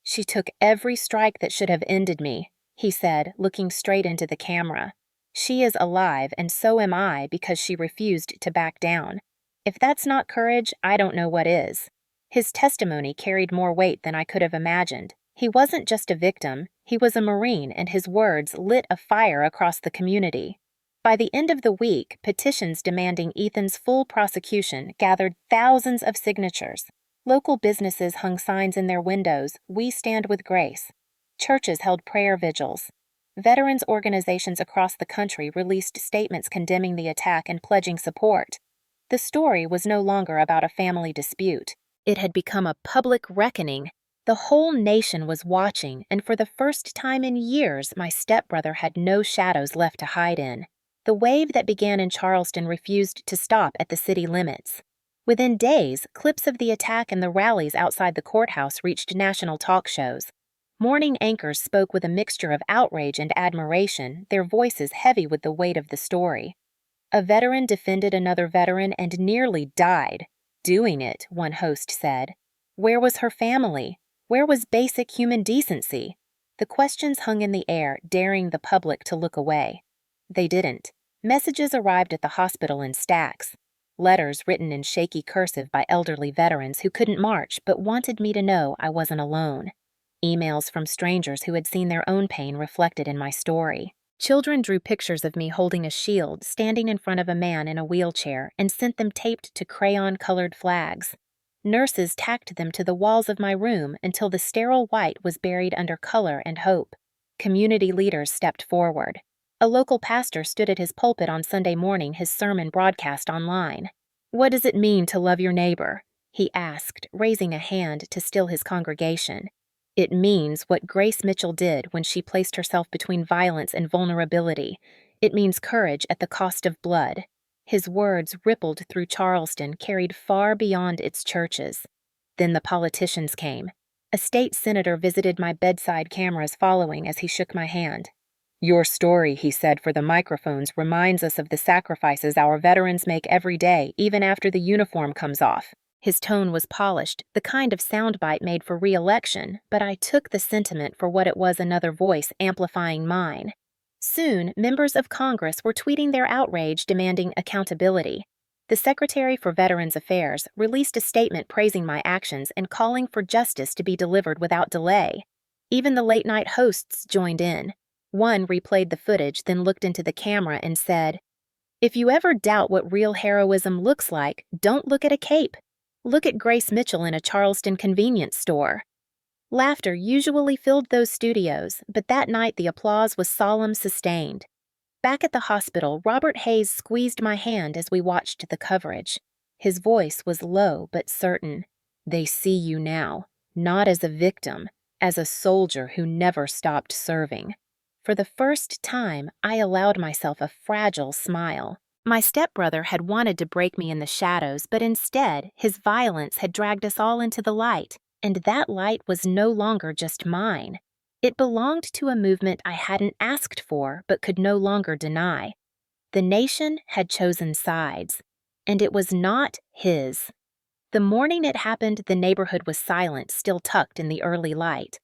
"She took every strike that should have ended me," he said, looking straight into the camera. "She is alive, and so am I, because she refused to back down. If that's not courage, I don't know what is." His testimony carried more weight than I could have imagined. He wasn't just a victim, he was a Marine, and his words lit a fire across the community. By the end of the week, petitions demanding Ethan's full prosecution gathered thousands of signatures. Local businesses hung signs in their windows, "We stand with Grace." Churches held prayer vigils. Veterans organizations across the country released statements condemning the attack and pledging support. The story was no longer about a family dispute. It had become a public reckoning. The whole nation was watching, and for the first time in years, my stepbrother had no shadows left to hide in. The wave that began in Charleston refused to stop at the city limits. Within days, clips of the attack and the rallies outside the courthouse reached national talk shows. Morning anchors spoke with a mixture of outrage and admiration, their voices heavy with the weight of the story. A veteran defended another veteran and nearly died. Doing it, one host said. Where was her family? Where was basic human decency? The questions hung in the air, daring the public to look away. They didn't. Messages arrived at the hospital in stacks. Letters written in shaky cursive by elderly veterans who couldn't march but wanted me to know I wasn't alone. Emails from strangers who had seen their own pain reflected in my story. Children drew pictures of me holding a shield, standing in front of a man in a wheelchair, and sent them taped to crayon-colored flags. Nurses tacked them to the walls of my room until the sterile white was buried under color and hope. Community leaders stepped forward. A local pastor stood at his pulpit on Sunday morning, his sermon broadcast online. "What does it mean to love your neighbor?" he asked, raising a hand to still his congregation. "It means what Grace Mitchell did when she placed herself between violence and vulnerability. It means courage at the cost of blood." His words rippled through Charleston, carried far beyond its churches. Then the politicians came. A state senator visited my bedside, cameras following as he shook my hand. "Your story," he said for the microphones, "reminds us of the sacrifices our veterans make every day, even after the uniform comes off." His tone was polished, the kind of soundbite made for re-election, but I took the sentiment for what it was: another voice amplifying mine. Soon, members of Congress were tweeting their outrage, demanding accountability. The Secretary for Veterans Affairs released a statement praising my actions and calling for justice to be delivered without delay. Even the late-night hosts joined in. One replayed the footage, then looked into the camera and said, "If you ever doubt what real heroism looks like, don't look at a cape. Look at Grace Mitchell in a Charleston convenience store." Laughter usually filled those studios, but that night the applause was solemn, sustained. Back at the hospital, Robert Hayes squeezed my hand as we watched the coverage. His voice was low but certain. They see you now, not as a victim, as a soldier who never stopped serving. For the first time, I allowed myself a fragile smile. My stepbrother had wanted to break me in the shadows, but instead, his violence had dragged us all into the light, and that light was no longer just mine. It belonged to a movement I hadn't asked for but could no longer deny. The nation had chosen sides, and it was not his. The morning it happened, the neighborhood was silent, still tucked in the early light.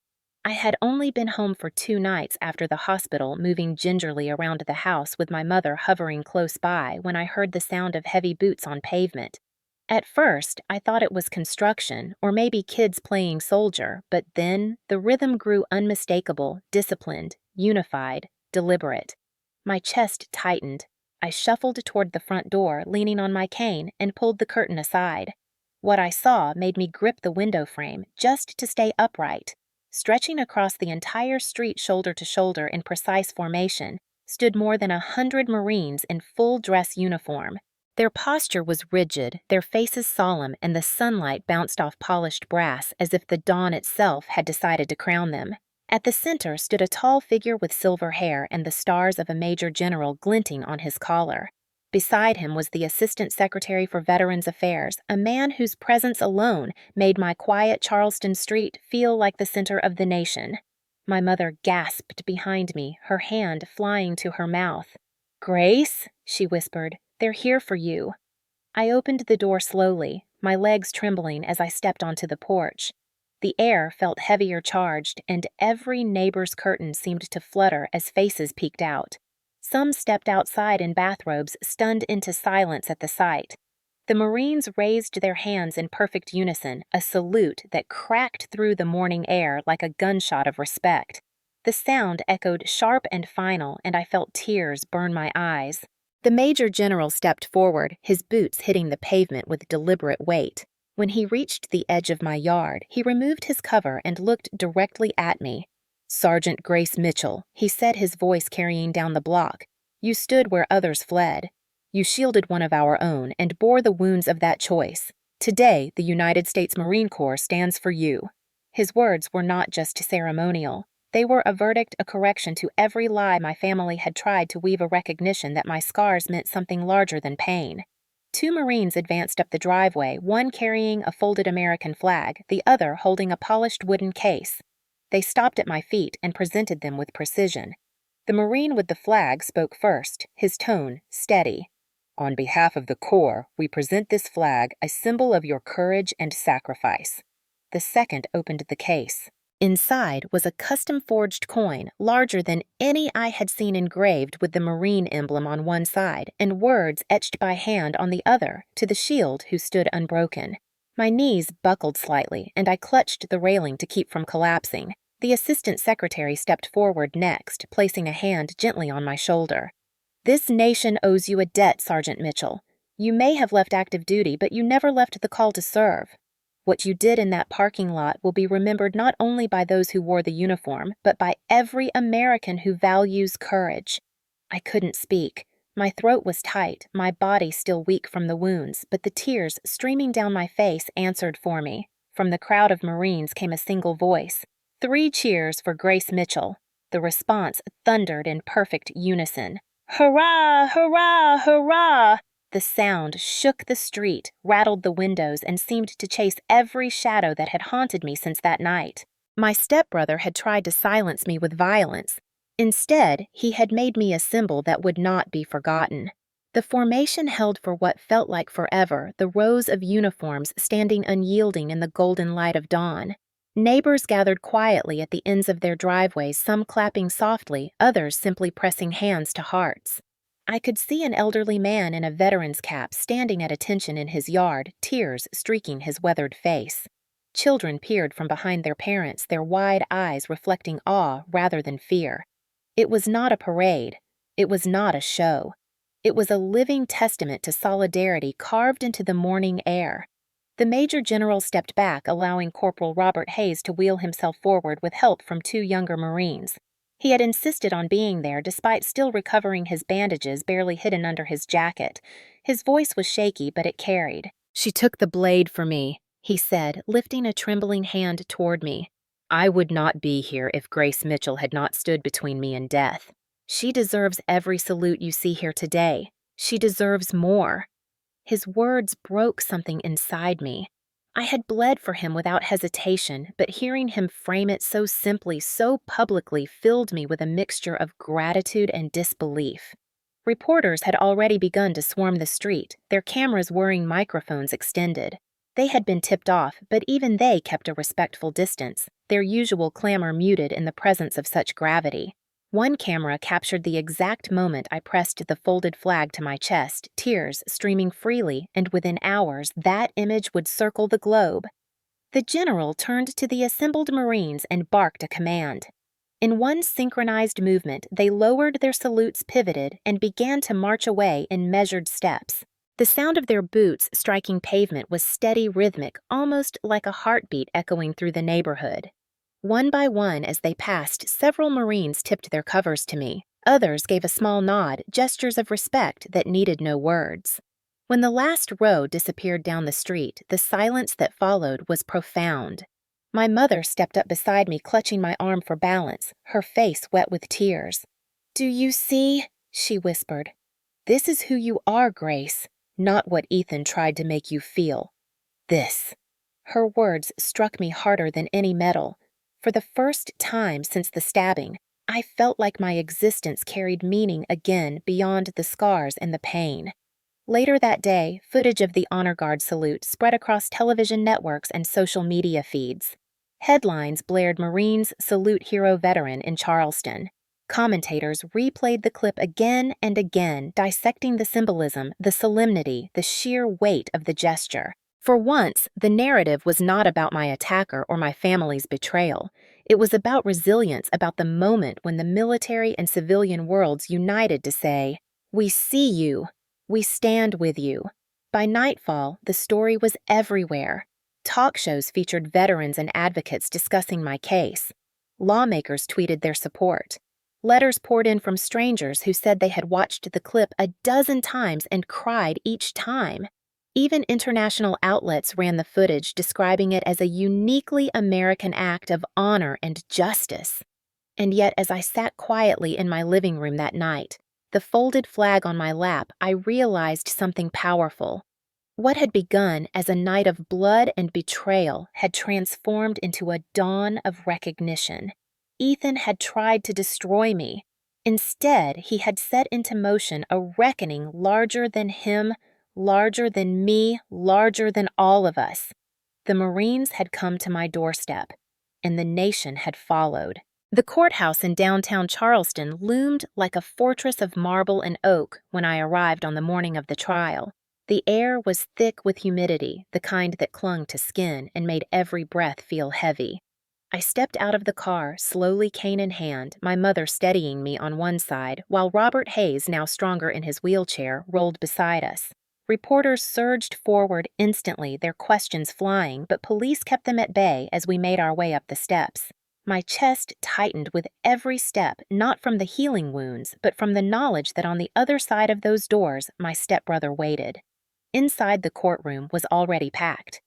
I had only been home for 2 nights after the hospital, moving gingerly around the house with my mother hovering close by when I heard the sound of heavy boots on pavement. At first, I thought it was construction, or maybe kids playing soldier, but then the rhythm grew unmistakable, disciplined, unified, deliberate. My chest tightened. I shuffled toward the front door, leaning on my cane, and pulled the curtain aside. What I saw made me grip the window frame, just to stay upright. Stretching across the entire street shoulder to shoulder in precise formation, stood more than 100 Marines in full dress uniform. Their posture was rigid, their faces solemn, and the sunlight bounced off polished brass as if the dawn itself had decided to crown them. At the center stood a tall figure with silver hair and the stars of a major general glinting on his collar. Beside him was the Assistant Secretary for Veterans Affairs, a man whose presence alone made my quiet Charleston street feel like the center of the nation. My mother gasped behind me, her hand flying to her mouth. "Grace," she whispered, "they're here for you." I opened the door slowly, my legs trembling as I stepped onto the porch. The air felt heavier charged, and every neighbor's curtain seemed to flutter as faces peeked out. Some stepped outside in bathrobes, stunned into silence at the sight. The Marines raised their hands in perfect unison, a salute that cracked through the morning air like a gunshot of respect. The sound echoed sharp and final, and I felt tears burn my eyes. The Major General stepped forward, his boots hitting the pavement with deliberate weight. When he reached the edge of my yard, he removed his cover and looked directly at me. "Sergeant Grace Mitchell," he said, his voice carrying down the block. "You stood where others fled. You shielded one of our own and bore the wounds of that choice. Today, the United States Marine Corps stands for you." His words were not just ceremonial. They were a verdict, a correction to every lie my family had tried to weave a recognition that my scars meant something larger than pain. 2 Marines advanced up the driveway, one carrying a folded American flag, the other holding a polished wooden case. They stopped at my feet and presented them with precision. The Marine with the flag spoke first, his tone steady. "On behalf of the Corps, we present this flag, a symbol of your courage and sacrifice." The second opened the case. Inside was a custom-forged coin, larger than any I had seen engraved with the Marine emblem on one side and words etched by hand on the other to the shield who stood unbroken. My knees buckled slightly, and I clutched the railing to keep from collapsing. The Assistant Secretary stepped forward next, placing a hand gently on my shoulder. "This nation owes you a debt, Sergeant Mitchell. You may have left active duty, but you never left the call to serve. What you did in that parking lot will be remembered not only by those who wore the uniform, but by every American who values courage." I couldn't speak. My throat was tight, my body still weak from the wounds, but the tears streaming down my face answered for me. From the crowd of Marines came a single voice. 3 cheers for Grace Mitchell. The response thundered in perfect unison. "Hurrah! Hurrah! Hurrah!" The sound shook the street, rattled the windows, and seemed to chase every shadow that had haunted me since that night. My stepbrother had tried to silence me with violence. Instead, he had made me a symbol that would not be forgotten. The formation held for what felt like forever, the rows of uniforms standing unyielding in the golden light of dawn. Neighbors gathered quietly at the ends of their driveways, some clapping softly, others simply pressing hands to hearts. I could see an elderly man in a veteran's cap standing at attention in his yard, tears streaking his weathered face. Children peered from behind their parents, their wide eyes reflecting awe rather than fear. It was not a parade. It was not a show. It was a living testament to solidarity carved into the morning air. The Major General stepped back, allowing Corporal Robert Hayes to wheel himself forward with help from two younger Marines. He had insisted on being there despite still recovering his bandages barely hidden under his jacket. His voice was shaky, but it carried. "She took the blade for me," he said, lifting a trembling hand toward me. "I would not be here if Grace Mitchell had not stood between me and death. She deserves every salute you see here today. She deserves more." His words broke something inside me. I had bled for him without hesitation, but hearing him frame it so simply, so publicly, filled me with a mixture of gratitude and disbelief. Reporters had already begun to swarm the street, their cameras whirring microphones extended. They had been tipped off, but even they kept a respectful distance, their usual clamor muted in the presence of such gravity. One camera captured the exact moment I pressed the folded flag to my chest, tears streaming freely, and within hours that image would circle the globe. The general turned to the assembled Marines and barked a command. In one synchronized movement, they lowered their salutes, pivoted, and began to march away in measured steps. The sound of their boots striking pavement was steady, rhythmic, almost like a heartbeat echoing through the neighborhood. One by one, as they passed, several Marines tipped their covers to me. Others gave a small nod, gestures of respect that needed no words. When the last row disappeared down the street, the silence that followed was profound. My mother stepped up beside me, clutching my arm for balance, her face wet with tears. "Do you see?" she whispered. "This is who you are, Grace, not what Ethan tried to make you feel. This." Her words struck me harder than any metal. For the first time since the stabbing, I felt like my existence carried meaning again beyond the scars and the pain. Later that day, footage of the Honor Guard salute spread across television networks and social media feeds. Headlines blared "Marines salute hero veteran in Charleston." Commentators replayed the clip again and again, dissecting the symbolism, the solemnity, the sheer weight of the gesture. For once, the narrative was not about my attacker or my family's betrayal. It was about resilience, about the moment when the military and civilian worlds united to say, "We see you. We stand with you." By nightfall, the story was everywhere. Talk shows featured veterans and advocates discussing my case. Lawmakers tweeted their support. Letters poured in from strangers who said they had watched the clip a dozen times and cried each time. Even international outlets ran the footage, describing it as a uniquely American act of honor and justice. And yet, as I sat quietly in my living room that night, the folded flag on my lap, I realized something powerful. What had begun as a night of blood and betrayal had transformed into a dawn of recognition. Ethan had tried to destroy me. Instead, he had set into motion a reckoning larger than him, larger than me, larger than all of us. The Marines had come to my doorstep, and the nation had followed. The courthouse in downtown Charleston loomed like a fortress of marble and oak when I arrived on the morning of the trial. The air was thick with humidity, the kind that clung to skin and made every breath feel heavy. I stepped out of the car, slowly, cane in hand, my mother steadying me on one side, while Robert Hayes, now stronger in his wheelchair, rolled beside us. Reporters surged forward instantly, their questions flying, but police kept them at bay as we made our way up the steps. My chest tightened with every step, not from the healing wounds, but from the knowledge that on the other side of those doors, my stepbrother waited. Inside the courtroom was already packed.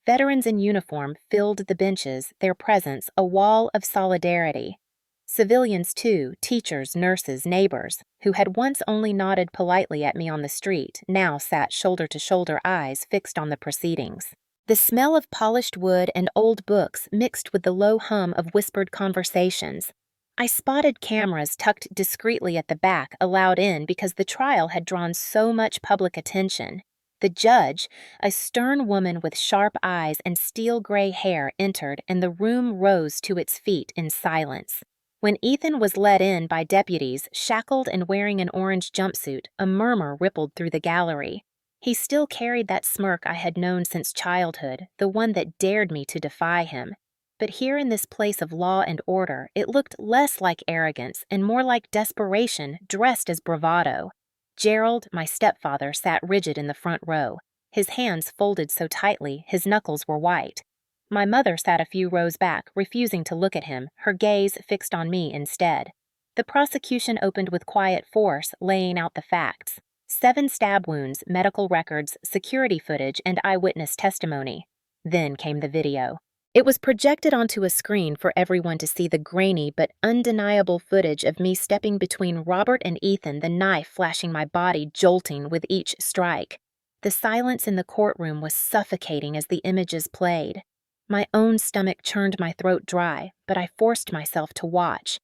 Veterans in uniform filled the benches, their presence a wall of solidarity. Civilians, too, teachers, nurses, neighbors, who had once only nodded politely at me on the street, now sat shoulder-to-shoulder, eyes fixed on the proceedings. The smell of polished wood and old books mixed with the low hum of whispered conversations. I spotted cameras tucked discreetly at the back, allowed in because the trial had drawn so much public attention. The judge, a stern woman with sharp eyes and steel-gray hair, entered, and the room rose to its feet in silence. When Ethan was led in by deputies, shackled and wearing an orange jumpsuit, a murmur rippled through the gallery. He still carried that smirk I had known since childhood, the one that dared me to defy him. But here in this place of law and order, it looked less like arrogance and more like desperation dressed as bravado. Gerald, my stepfather, sat rigid in the front row, his hands folded so tightly his knuckles were white. My mother sat a few rows back, refusing to look at him, her gaze fixed on me instead. The prosecution opened with quiet force, laying out the facts. 7 stab wounds, medical records, security footage, and eyewitness testimony. Then came the video. It was projected onto a screen for everyone to see the grainy but undeniable footage of me stepping between Robert and Ethan, the knife flashing my body, jolting with each strike. The silence in the courtroom was suffocating as the images played. My own stomach churned my throat dry, but I forced myself to watch.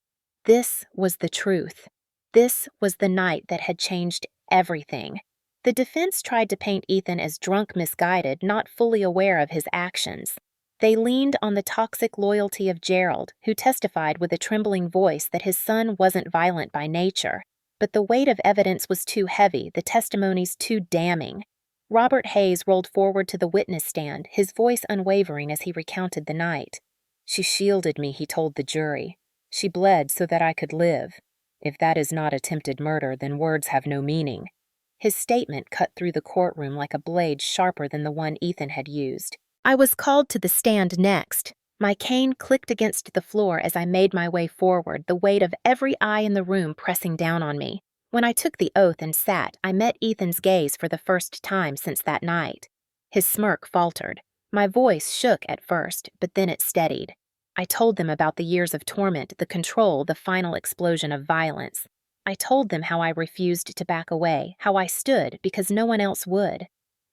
This was the truth. This was the night that had changed everything. The defense tried to paint Ethan as drunk, misguided, not fully aware of his actions. They leaned on the toxic loyalty of Gerald, who testified with a trembling voice that his son wasn't violent by nature. But the weight of evidence was too heavy, the testimonies too damning. Robert Hayes rolled forward to the witness stand, his voice unwavering as he recounted the night. "She shielded me," he told the jury. "She bled so that I could live. If that is not attempted murder, then words have no meaning." His statement cut through the courtroom like a blade sharper than the one Ethan had used. I was called to the stand next. My cane clicked against the floor as I made my way forward, the weight of every eye in the room pressing down on me. When I took the oath and sat, I met Ethan's gaze for the first time since that night. His smirk faltered. My voice shook at first, but then it steadied. I told them about the years of torment, the control, the final explosion of violence. I told them how I refused to back away, how I stood because no one else would.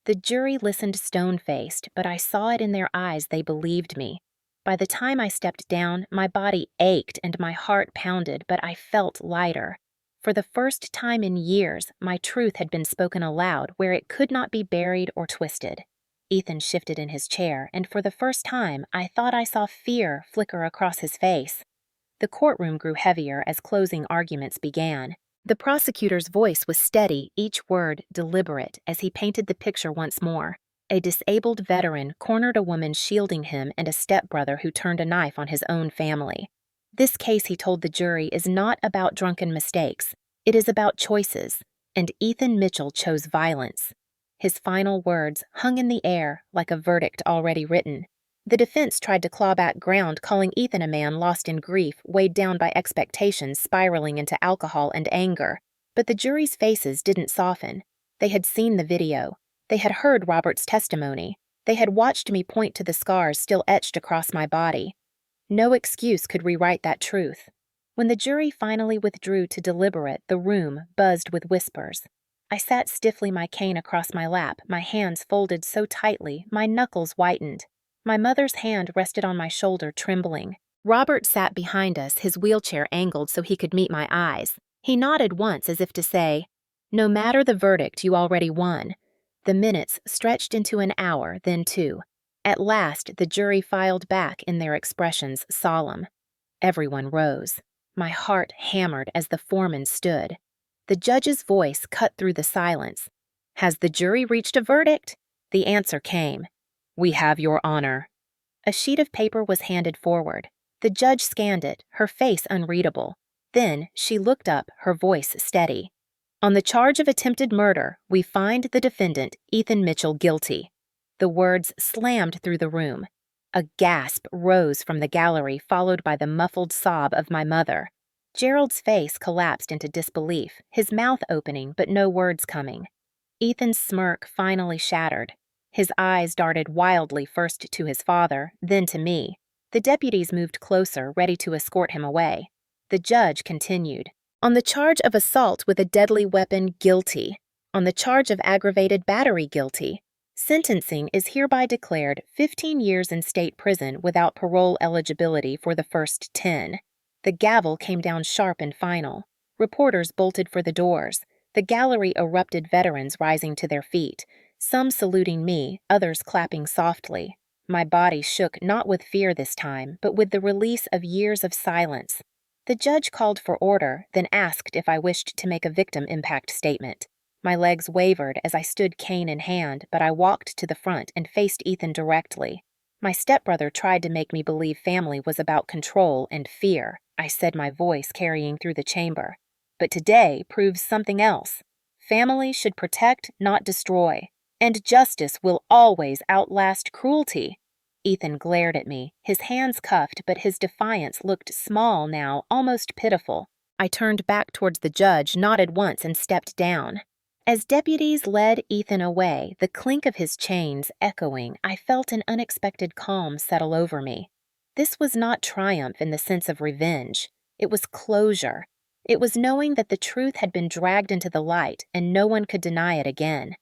The jury listened stone-faced, but I saw it in their eyes they believed me. By the time I stepped down, my body ached and my heart pounded, but I felt lighter. For the first time in years, my truth had been spoken aloud where it could not be buried or twisted. Ethan shifted in his chair, and for the first time, I thought I saw fear flicker across his face. The courtroom grew heavier as closing arguments began. The prosecutor's voice was steady, each word deliberate, as he painted the picture once more. A disabled veteran cornered a woman shielding him and a stepbrother who turned a knife on his own family. This case, he told the jury, is not about drunken mistakes. It is about choices, and Ethan Mitchell chose violence. His final words hung in the air like a verdict already written. The defense tried to claw back ground, calling Ethan a man lost in grief, weighed down by expectations, spiraling into alcohol and anger. But the jury's faces didn't soften. They had seen the video. They had heard Robert's testimony. They had watched me point to the scars still etched across my body. No excuse could rewrite that truth. When the jury finally withdrew to deliberate, the room buzzed with whispers. I sat stiffly, my cane across my lap, my hands folded so tightly, my knuckles whitened. My mother's hand rested on my shoulder, trembling. Robert sat behind us, his wheelchair angled so he could meet my eyes. He nodded once as if to say, "No matter the verdict, you already won." The minutes stretched into an hour, then 2. At last, the jury filed back in their expressions solemn. Everyone rose. My heart hammered as the foreman stood. The judge's voice cut through the silence. "Has the jury reached a verdict?" The answer came. "We have your honor." A sheet of paper was handed forward. The judge scanned it, her face unreadable. Then she looked up, her voice steady. "On the charge of attempted murder, we find the defendant, Ethan Mitchell, guilty." The words slammed through the room. A gasp rose from the gallery, followed by the muffled sob of my mother. Gerald's face collapsed into disbelief, his mouth opening but no words coming. Ethan's smirk finally shattered. His eyes darted wildly first to his father, then to me. The deputies moved closer, ready to escort him away. The judge continued. "On the charge of assault with a deadly weapon, guilty. On the charge of aggravated battery, guilty. Sentencing is hereby declared 15 years in state prison without parole eligibility for the first 10. The gavel came down sharp and final. Reporters bolted for the doors. The gallery erupted, veterans rising to their feet. Some saluting me, others clapping softly. My body shook not with fear this time, but with the release of years of silence. The judge called for order, then asked if I wished to make a victim impact statement. My legs wavered as I stood cane in hand, but I walked to the front and faced Ethan directly. My stepbrother tried to make me believe family was about control and fear, I said, my voice carrying through the chamber. But today proves something else. Family should protect, not destroy. And justice will always outlast cruelty. Ethan glared at me, his hands cuffed, but his defiance looked small now, almost pitiful. I turned back towards the judge, nodded once, and stepped down. As deputies led Ethan away, the clink of his chains echoing, I felt an unexpected calm settle over me. This was not triumph in the sense of revenge. It was closure. It was knowing that the truth had been dragged into the light and no one could deny it again.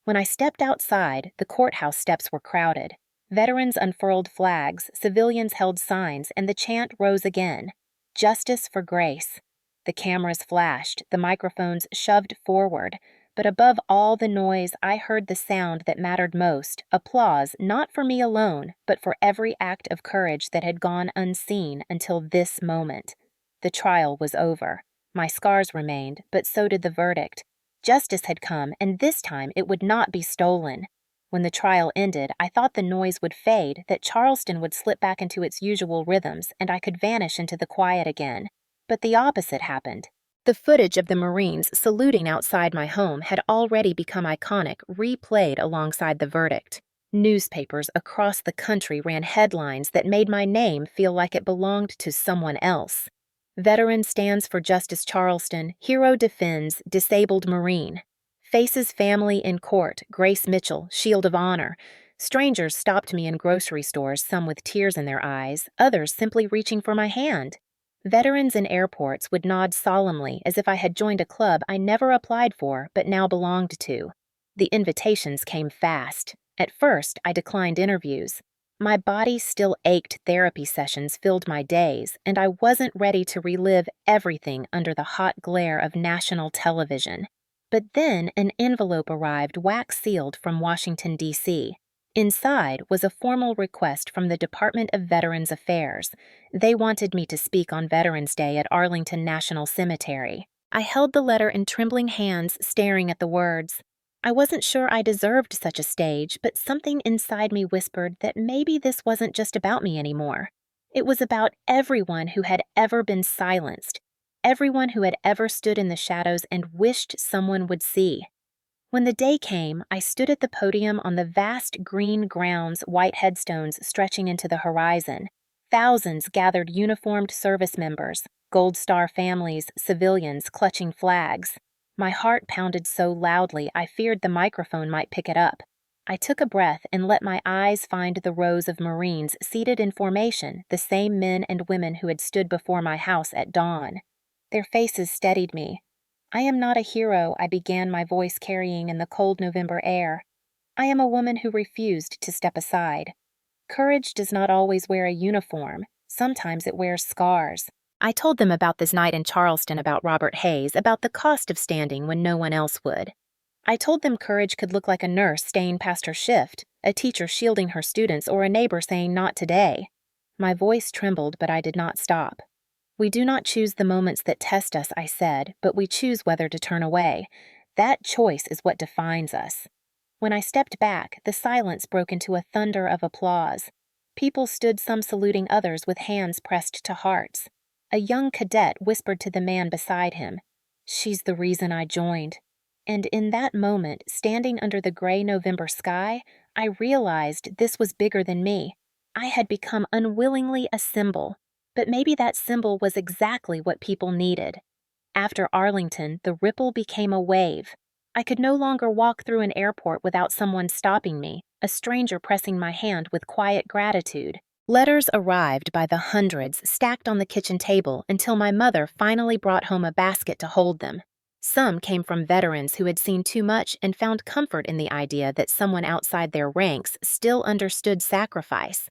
When I stepped outside, the courthouse steps were crowded. Veterans unfurled flags, civilians held signs, and the chant rose again. Justice for Grace. The cameras flashed, the microphones shoved forward, but above all the noise, I heard the sound that mattered most, applause not for me alone, but for every act of courage that had gone unseen until this moment. The trial was over. My scars remained, but so did the verdict. Justice had come, and this time it would not be stolen. When the trial ended, I thought the noise would fade, that Charleston would slip back into its usual rhythms, and I could vanish into the quiet again. But the opposite happened. The footage of the Marines saluting outside my home had already become iconic, replayed alongside the verdict. Newspapers across the country ran headlines that made my name feel like it belonged to someone else. Veteran stands for Justice Charleston, hero defends disabled Marine. Faces family in court, Grace Mitchell, shield of honor. Strangers stopped me in grocery stores, some with tears in their eyes, others simply reaching for my hand. Veterans in airports would nod solemnly as if I had joined a club I never applied for but now belonged to. The invitations came fast. At first, I declined interviews. My body still ached, therapy sessions filled my days, and I wasn't ready to relive everything under the hot glare of national television. But then an envelope arrived wax-sealed from Washington, D.C. Inside was a formal request from the Department of Veterans Affairs. They wanted me to speak on Veterans Day at Arlington National Cemetery. I held the letter in trembling hands, staring at the words. I wasn't sure I deserved such a stage, but something inside me whispered that maybe this wasn't just about me anymore. It was about everyone who had ever been silenced, everyone who had ever stood in the shadows and wished someone would see. When the day came, I stood at the podium on the vast green grounds, white headstones stretching into the horizon. Thousands gathered, uniformed service members, Gold Star families, civilians clutching flags. My heart pounded so loudly I feared the microphone might pick it up. I took a breath and let my eyes find the rows of Marines seated in formation, the same men and women who had stood before my house at dawn. Their faces steadied me. I am not a hero, I began, my voice carrying in the cold November air. I am a woman who refused to step aside. Courage does not always wear a uniform. Sometimes it wears scars. I told them about this night in Charleston, about Robert Hayes, about the cost of standing when no one else would. I told them courage could look like a nurse staying past her shift, a teacher shielding her students, or a neighbor saying, "Not today." My voice trembled, but I did not stop. We do not choose the moments that test us, I said, but we choose whether to turn away. That choice is what defines us. When I stepped back, the silence broke into a thunder of applause. People stood, some saluting, others with hands pressed to hearts. A young cadet whispered to the man beside him, "She's the reason I joined." And in that moment, standing under the gray November sky, I realized this was bigger than me. I had become unwillingly a symbol. But maybe that symbol was exactly what people needed. After Arlington, the ripple became a wave. I could no longer walk through an airport without someone stopping me, a stranger pressing my hand with quiet gratitude. Letters arrived by the hundreds, stacked on the kitchen table, until my mother finally brought home a basket to hold them. Some came from veterans who had seen too much and found comfort in the idea that someone outside their ranks still understood sacrifice.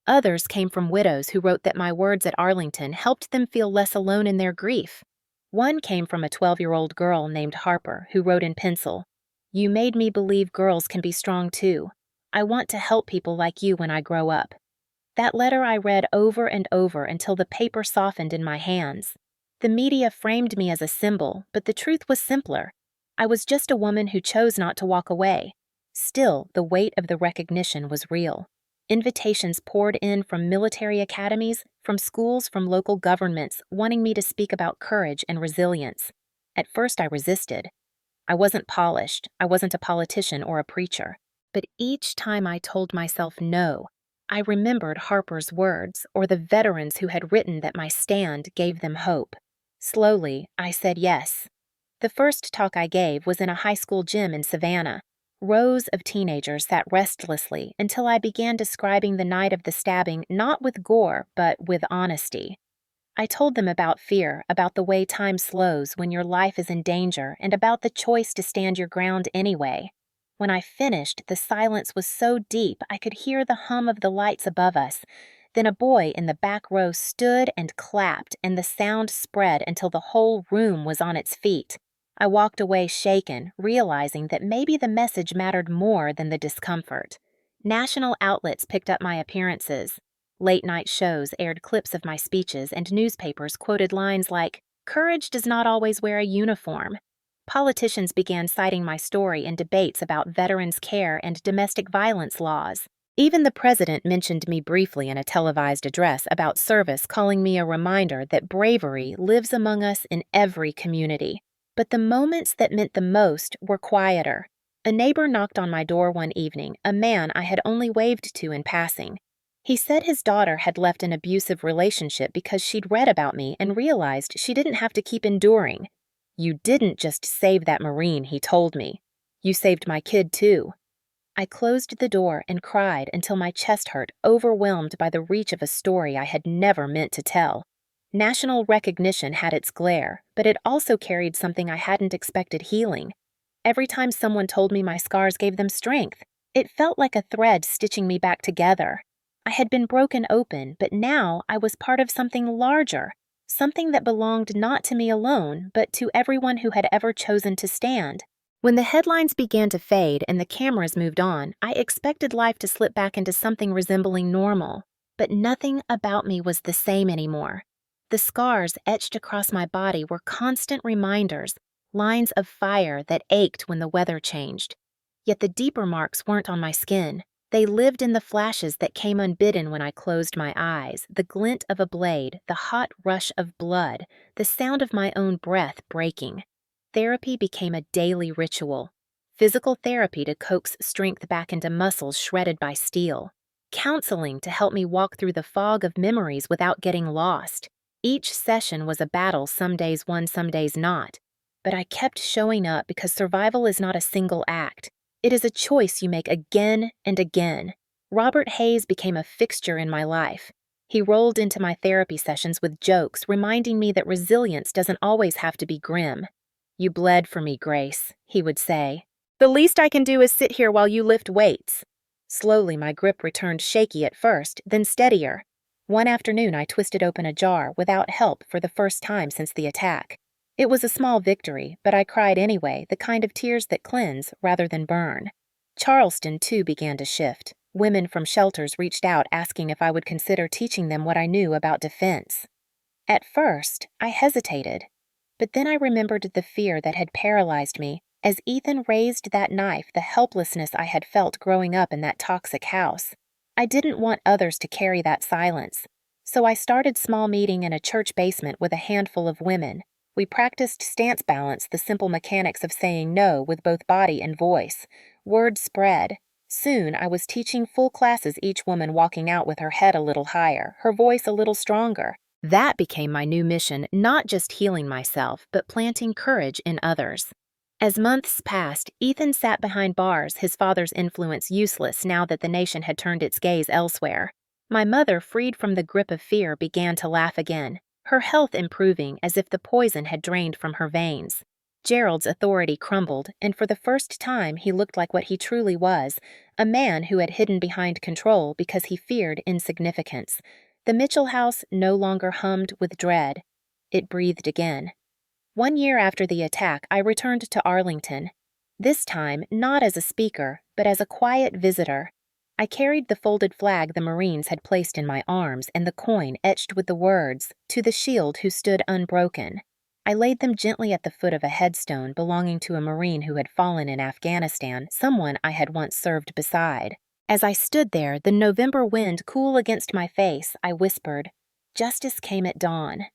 Others came from widows who wrote that my words at Arlington helped them feel less alone in their grief. One came from a 12-year-old girl named Harper who wrote in pencil, "You made me believe girls can be strong too. I want to help people like you when I grow up." That letter I read over and over until the paper softened in my hands. The media framed me as a symbol, but the truth was simpler. I was just a woman who chose not to walk away. Still, the weight of the recognition was real. Invitations poured in from military academies, from schools, from local governments, wanting me to speak about courage and resilience. At first I resisted. I wasn't polished, I wasn't a politician or a preacher. But each time I told myself no, I remembered Harper's words or the veterans who had written that my stand gave them hope. Slowly, I said yes. The first talk I gave was in a high school gym in Savannah. Rows of teenagers sat restlessly until I began describing the night of the stabbing not with gore, but with honesty. I told them about fear, about the way time slows when your life is in danger, and about the choice to stand your ground anyway. When I finished, the silence was so deep I could hear the hum of the lights above us. Then a boy in the back row stood and clapped, and the sound spread until the whole room was on its feet. I walked away shaken, realizing that maybe the message mattered more than the discomfort. National outlets picked up my appearances. Late-night shows aired clips of my speeches, and newspapers quoted lines like, "Courage does not always wear a uniform." Politicians began citing my story in debates about veterans' care and domestic violence laws. Even the president mentioned me briefly in a televised address about service, calling me a reminder that bravery lives among us in every community. But the moments that meant the most were quieter. A neighbor knocked on my door one evening, a man I had only waved to in passing. He said his daughter had left an abusive relationship because she'd read about me and realized she didn't have to keep enduring. "You didn't just save that Marine," he told me. "You saved my kid, too." I closed the door and cried until my chest hurt, overwhelmed by the reach of a story I had never meant to tell. National recognition had its glare, but it also carried something I hadn't expected: healing. Every time someone told me my scars gave them strength, it felt like a thread stitching me back together. I had been broken open, but now I was part of something larger, something that belonged not to me alone, but to everyone who had ever chosen to stand. When the headlines began to fade and the cameras moved on, I expected life to slip back into something resembling normal. But nothing about me was the same anymore. The scars etched across my body were constant reminders, lines of fire that ached when the weather changed. Yet the deeper marks weren't on my skin. They lived in the flashes that came unbidden when I closed my eyes, the glint of a blade, the hot rush of blood, the sound of my own breath breaking. Therapy became a daily ritual. Physical therapy to coax strength back into muscles shredded by steel. Counseling to help me walk through the fog of memories without getting lost. Each session was a battle, some days won, some days not. But I kept showing up because survival is not a single act. It is a choice you make again and again. Robert Hayes became a fixture in my life. He rolled into my therapy sessions with jokes, reminding me that resilience doesn't always have to be grim. "You bled for me, Grace," he would say. "The least I can do is sit here while you lift weights." Slowly, my grip returned, shaky at first, then steadier. One afternoon, I twisted open a jar without help for the first time since the attack. It was a small victory, but I cried anyway, the kind of tears that cleanse rather than burn. Charleston, too, began to shift. Women from shelters reached out asking if I would consider teaching them what I knew about defense. At first, I hesitated, but then I remembered the fear that had paralyzed me. As Ethan raised that knife, the helplessness I had felt growing up in that toxic house. I didn't want others to carry that silence. So I started small meeting in a church basement with a handful of women. We practiced stance balance, the simple mechanics of saying no with both body and voice. Word spread. Soon I was teaching full classes, each woman walking out with her head a little higher, her voice a little stronger. That became my new mission, not just healing myself, but planting courage in others. As months passed, Ethan sat behind bars, his father's influence useless now that the nation had turned its gaze elsewhere. My mother, freed from the grip of fear, began to laugh again, her health improving as if the poison had drained from her veins. Gerald's authority crumbled, and for the first time he looked like what he truly was, a man who had hidden behind control because he feared insignificance. The Mitchell house no longer hummed with dread. It breathed again. 1 year after the attack, I returned to Arlington. This time, not as a speaker, but as a quiet visitor. I carried the folded flag the Marines had placed in my arms and the coin etched with the words, "To the shield who stood unbroken." I laid them gently at the foot of a headstone belonging to a Marine who had fallen in Afghanistan, someone I had once served beside. As I stood there, the November wind cool against my face, I whispered, "Justice came at dawn."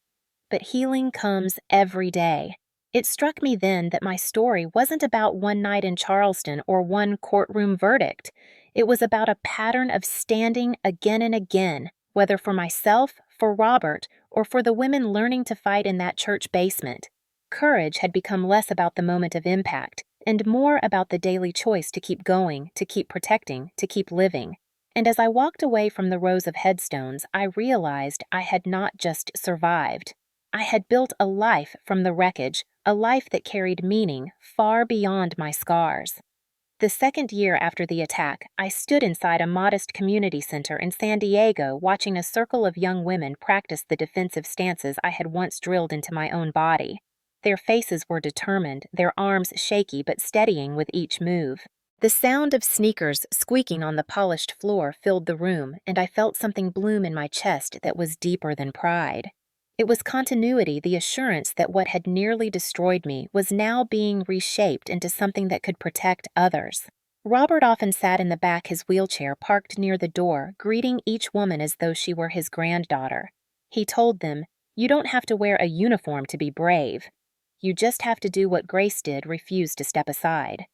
But healing comes every day. It struck me then that my story wasn't about one night in Charleston or one courtroom verdict. It was about a pattern of standing again and again, whether for myself, for Robert, or for the women learning to fight in that church basement. Courage had become less about the moment of impact, and more about the daily choice to keep going, to keep protecting, to keep living. And as I walked away from the rows of headstones, I realized I had not just survived. I had built a life from the wreckage, a life that carried meaning far beyond my scars. The second year after the attack, I stood inside a modest community center in San Diego watching a circle of young women practice the defensive stances I had once drilled into my own body. Their faces were determined, their arms shaky but steadying with each move. The sound of sneakers squeaking on the polished floor filled the room, and I felt something bloom in my chest that was deeper than pride. It was continuity, the assurance that what had nearly destroyed me was now being reshaped into something that could protect others. Robert often sat in the back, his wheelchair parked near the door, greeting each woman as though she were his granddaughter. He told them, "You don't have to wear a uniform to be brave. You just have to do what Grace did, refuse to step aside."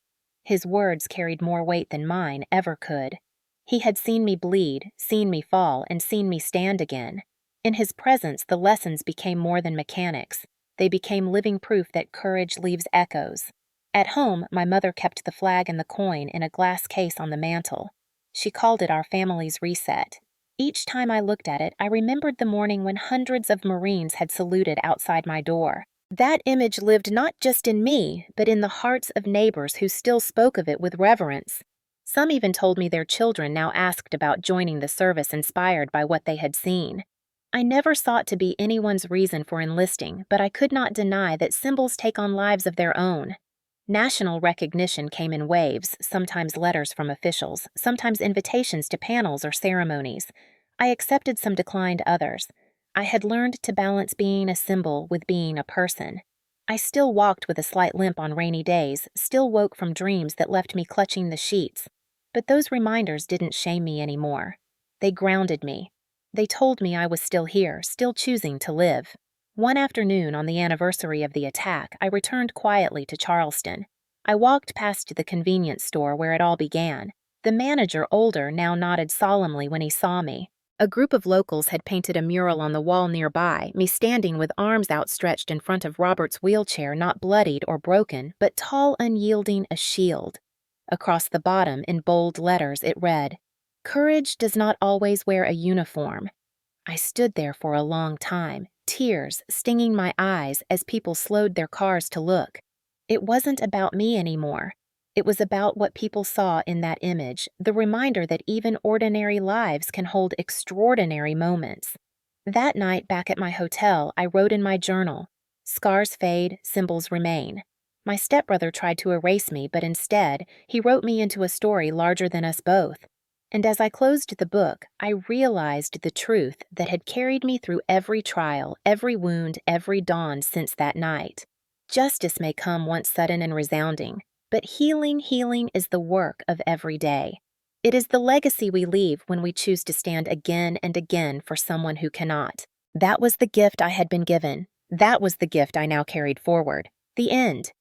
His words carried more weight than mine ever could. He had seen me bleed, seen me fall, and seen me stand again. In his presence, the lessons became more than mechanics. They became living proof that courage leaves echoes. At home, my mother kept the flag and the coin in a glass case on the mantel. She called it our family's reset. Each time I looked at it, I remembered the morning when hundreds of Marines had saluted outside my door. That image lived not just in me, but in the hearts of neighbors who still spoke of it with reverence. Some even told me their children now asked about joining the service inspired by what they had seen. I never sought to be anyone's reason for enlisting, but I could not deny that symbols take on lives of their own. National recognition came in waves, sometimes letters from officials, sometimes invitations to panels or ceremonies. I accepted some, declined others. I had learned to balance being a symbol with being a person. I still walked with a slight limp on rainy days, still woke from dreams that left me clutching the sheets. But those reminders didn't shame me anymore. They grounded me. They told me I was still here, still choosing to live. One afternoon on the anniversary of the attack, I returned quietly to Charleston. I walked past the convenience store where it all began. The manager, older, now nodded solemnly when he saw me. A group of locals had painted a mural on the wall nearby, me standing with arms outstretched in front of Robert's wheelchair, not bloodied or broken, but tall, unyielding, a shield. Across the bottom, in bold letters, it read, "Courage does not always wear a uniform." I stood there for a long time, tears stinging my eyes as people slowed their cars to look. It wasn't about me anymore. It was about what people saw in that image, the reminder that even ordinary lives can hold extraordinary moments. That night back at my hotel, I wrote in my journal, "Scars fade, symbols remain." My stepbrother tried to erase me, but instead, he wrote me into a story larger than us both. And as I closed the book, I realized the truth that had carried me through every trial, every wound, every dawn since that night. Justice may come once sudden and resounding, but healing is the work of every day. It is the legacy we leave when we choose to stand again and again for someone who cannot. That was the gift I had been given. That was the gift I now carried forward. The end.